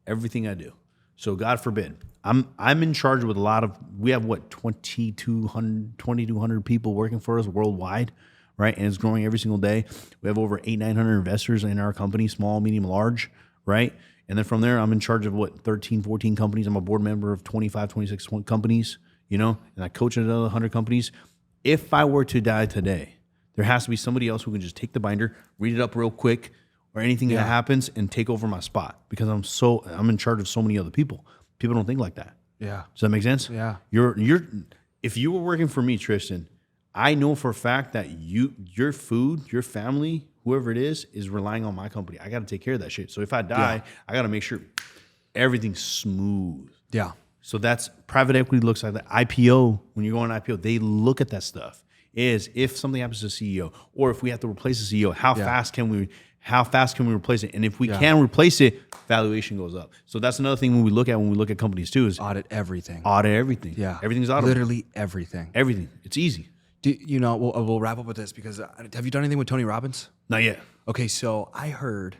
Everything I do. So God forbid, I'm in charge with a lot of, we have what, 2,200 people working for us worldwide, right? And it's growing every single day. We have over 900 investors in our company, small, medium, large, right? And then from there, I'm in charge of what, 13, 14 companies. I'm a board member of 25, 26 companies, and I coach another 100 companies. If I were to die today, there has to be somebody else who can just take the binder, read it up real quick, or anything that happens and take over my spot, because I'm in charge of so many other people. People don't think like that. Yeah. Does that make sense? Yeah. If you were working for me, Tristan, I know for a fact that your food, your family, whoever it is relying on my company. I got to take care of that shit. So if I die, I got to make sure everything's smooth. Yeah. So that's private equity looks like that. IPO, when you go on IPO, they look at that stuff. Is if something happens to the CEO, or if we have to replace the CEO, how fast can we replace it? And if we can replace it, valuation goes up. So that's another thing when we look at companies too is Audit everything. Yeah. Everything's auditable. Literally everything. Everything. It's easy. We'll wrap up with this because have you done anything with Tony Robbins? Not yet. Okay, so I heard,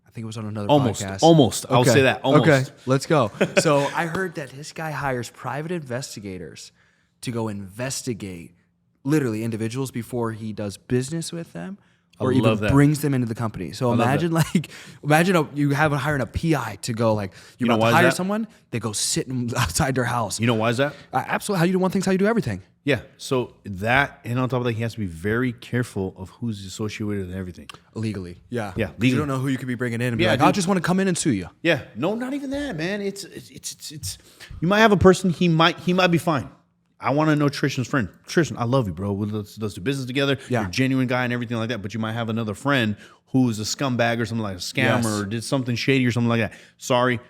I think it was on another Almost. podcast. Almost. I'll say that. Almost. Okay, let's go. So I heard that this guy hires private investigators to go investigate literally individuals before he does business with them or even brings them into the company. So imagine you hiring a PI to go you're about to hire someone, they go sit outside their house. You know why is that? Absolutely. How you do one thing's how you do everything. Yeah. So that, and on top of that, he has to be very careful of who's associated with everything. Legally. Yeah. Yeah. Legally. You don't know who you could be bringing in and be I just want to come in and sue you. Yeah. No, not even that, man. It's you might have a person, he might be fine. I want to know Tristan's friend. Tristan, I love you, bro. Let's do business together. Yeah. You're a genuine guy and everything like that. But you might have another friend who's a scumbag or something like a scammer or did something shady or something like that. Sorry,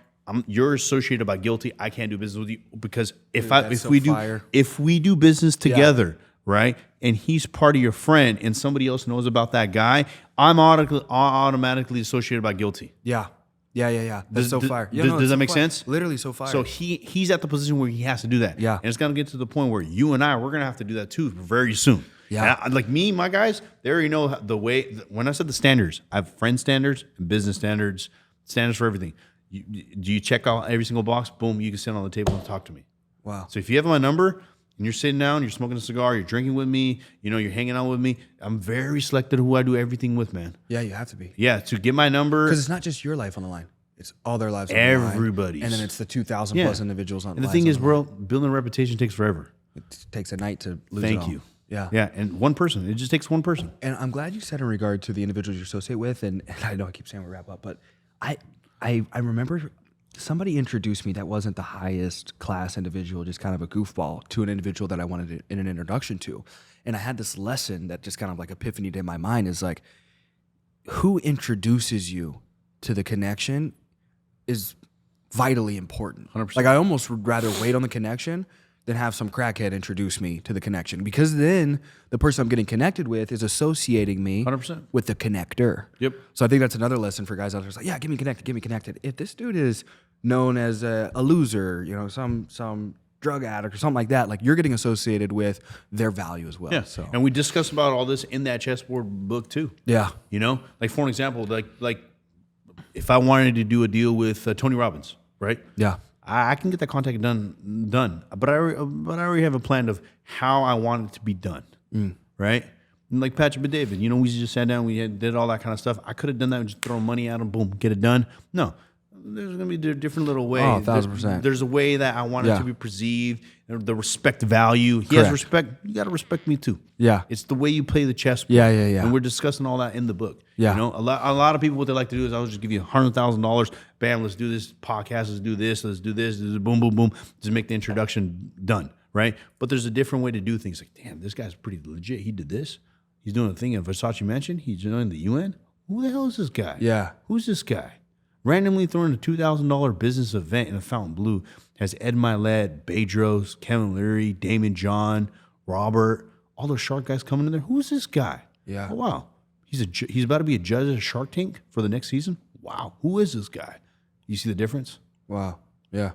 you're associated by guilty. I can't do business with you because if we do business together, right, and he's part of your friend and somebody else knows about that guy, I'm automatically associated by guilty. Yeah. Yeah. That's so fire. Does that make sense? Literally so fire. So he's at the position where he has to do that. Yeah. And it's going to get to the point where you and we're going to have to do that too very soon. Yeah. And like me, my guys, they already know the way, when I said the standards, I have friend standards and business standards for everything. Do you check out every single box? Boom, you can sit on the table and talk to me. Wow. So if you have my number and you're sitting down, you're smoking a cigar, you're drinking with me, you're hanging out with me, I'm very selective who I do everything with, man. Yeah, you have to be. Yeah, to get my number. Because it's not just your life on the line. It's all their lives on the line. Everybody's. And then it's the 2,000 plus individuals on the line. And the thing is, bro, building a reputation takes forever. It takes a night to lose it Thank all. you. Yeah. Yeah, and one person. It just takes one person. And I'm glad you said in regard to the individuals you associate with, and I know I keep saying we wrap up, but I remember somebody introduced me that wasn't the highest class individual, just kind of a goofball, to an individual that I wanted in an introduction to. And I had this lesson that just kind of epiphany in my mind is who introduces you to the connection is vitally important. 100%. I almost would rather wait on the connection than have some crackhead introduce me to the connection, because then the person I'm getting connected with is associating me 100%. with the connector. Yep. So I think that's another lesson for guys out there. It's yeah, get me connected. If this dude is known as a loser, some drug addict or something like that, you're getting associated with their value as well. Yeah. So And we discussed about all this in that chessboard book too. yeah. For an example, like if I wanted to do a deal with Tony Robbins, right? Yeah. I can get that contact done, but I already have a plan of how I want it to be done, right? And like Patrick and David, we just sat down, did all that kind of stuff. I could have done that and just throw money at him, boom, get it done. No, there's going to be a different little way. Oh, 1,000%. There's a way that I want it to be perceived, the respect value. He has respect. You got to respect me too. Yeah. It's the way you play the chessboard. Yeah. And we're discussing all that in the book. Yeah. A lot of people, what they like to do is I'll just give you $100,000. Bam, let's do this podcast. Let's do this. Boom, boom, boom. Just make the introduction done, right? But there's a different way to do things. Damn, this guy's pretty legit. He did this. He's doing a thing at Versace Mansion. He's doing the UN. Who the hell is this guy? Yeah. Who's this guy? Randomly throwing a $2,000 business event in a Fontainebleau has Ed Milet, Bedros, Kevin Leary, Damon John, Robert, all those shark guys coming in there. Who's this guy? Yeah. Oh, wow. He's about to be a judge at Shark Tank for the next season. Wow. Who is this guy? You see the difference? Wow. Yeah.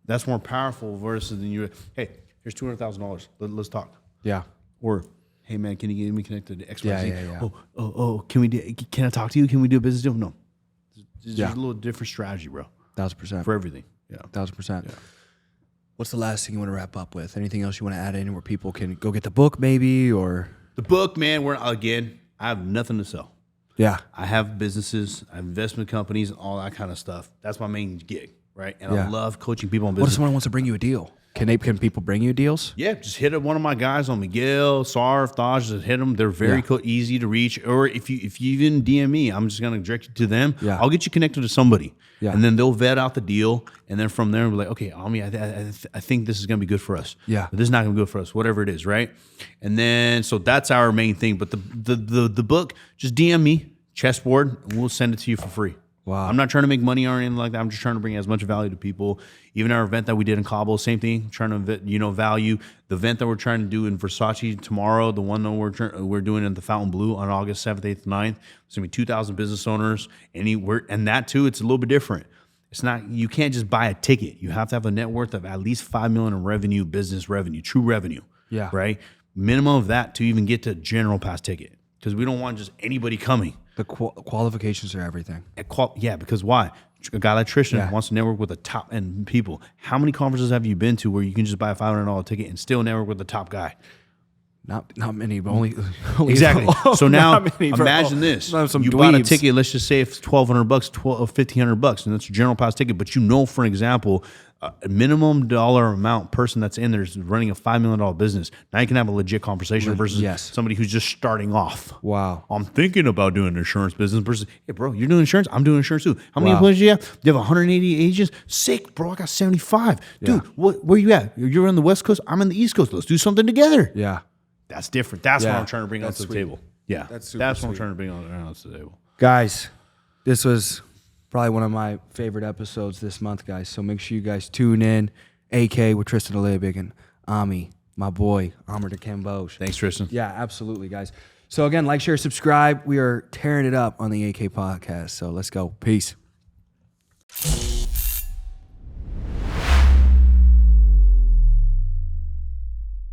That's more powerful versus than you. Hey, here's $200,000. Let's talk. Yeah. Or, hey man, can you get me connected to XYZ? Yeah. Oh, can I talk to you? Can we do a business deal? No. It's just a little different strategy, bro. 1,000%. For everything. Yeah. 1,000%. Yeah. What's the last thing you want to wrap up with? Anything else you want to add in where people can go get the book maybe, or? The book, man, I have nothing to sell. Yeah. I have businesses, I have investment companies, all that kind of stuff. That's my main gig, right? And I love coaching people on business. What if someone wants to bring you a deal? Can people bring you deals? Yeah, just hit up one of my guys on Miguel, Sarv, Thaj, just hit them. They're very easy to reach. Or if you even DM me, I'm just gonna direct you to them. Yeah. I'll get you connected to somebody. Yeah. And then they'll vet out the deal. And then from there, we'll be like, okay, Ami, I think this is gonna be good for us. Yeah. But this is not gonna be good for us, whatever it is, right? And then so that's our main thing. But the book, just DM me, chessboard, and we'll send it to you for free. Wow. I'm not trying to make money or anything like that. I'm just trying to bring as much value to people. Even our event that we did in Cabo, same thing. Trying to value the event that we're trying to do in Versace tomorrow. The one that we're doing in the Fountain Blue on August 7th, 8th, 9th. It's gonna be 2,000 business owners. And that too, it's a little bit different. It's not, you can't just buy a ticket. You have to have a net worth of at least 5 million in revenue, business revenue, true revenue. Yeah. Right. Minimum of that to even get to general pass ticket, because we don't want just anybody coming. The qualifications are everything. Yeah, because why? A guy like Tristan wants to network with the top end people. How many conferences have you been to where you can just buy a $500 ticket and still network with the top guy? Not many, but only Exactly. So now many, imagine this: some you bought a dweebs. ticket. Let's just say it's $1,200, $1,500, and that's a general pass ticket. But for example, a minimum dollar amount person that's in there is running a $5 million business. Now you can have a legit conversation versus somebody who's just starting off. Wow. I'm thinking about doing an insurance business versus, hey, bro, you're doing insurance? I'm doing insurance too. How many employees do you have? You have 180 agents? Sick, bro. I got 75. Dude, where you at? You're on the West Coast. I'm on the East Coast. Let's do something together. Yeah. That's different. That's what I'm trying to bring onto the table. Yeah. That's what I'm trying to bring onto the table. Guys, this was probably one of my favorite episodes this month, guys. So make sure you guys tune in. AK with Tristan Dlabik and Ami, my boy, Amrinder Kamboj. Thanks, Tristan. Yeah, absolutely, guys. So again, like, share, subscribe. We are tearing it up on the AK podcast. So let's go. Peace.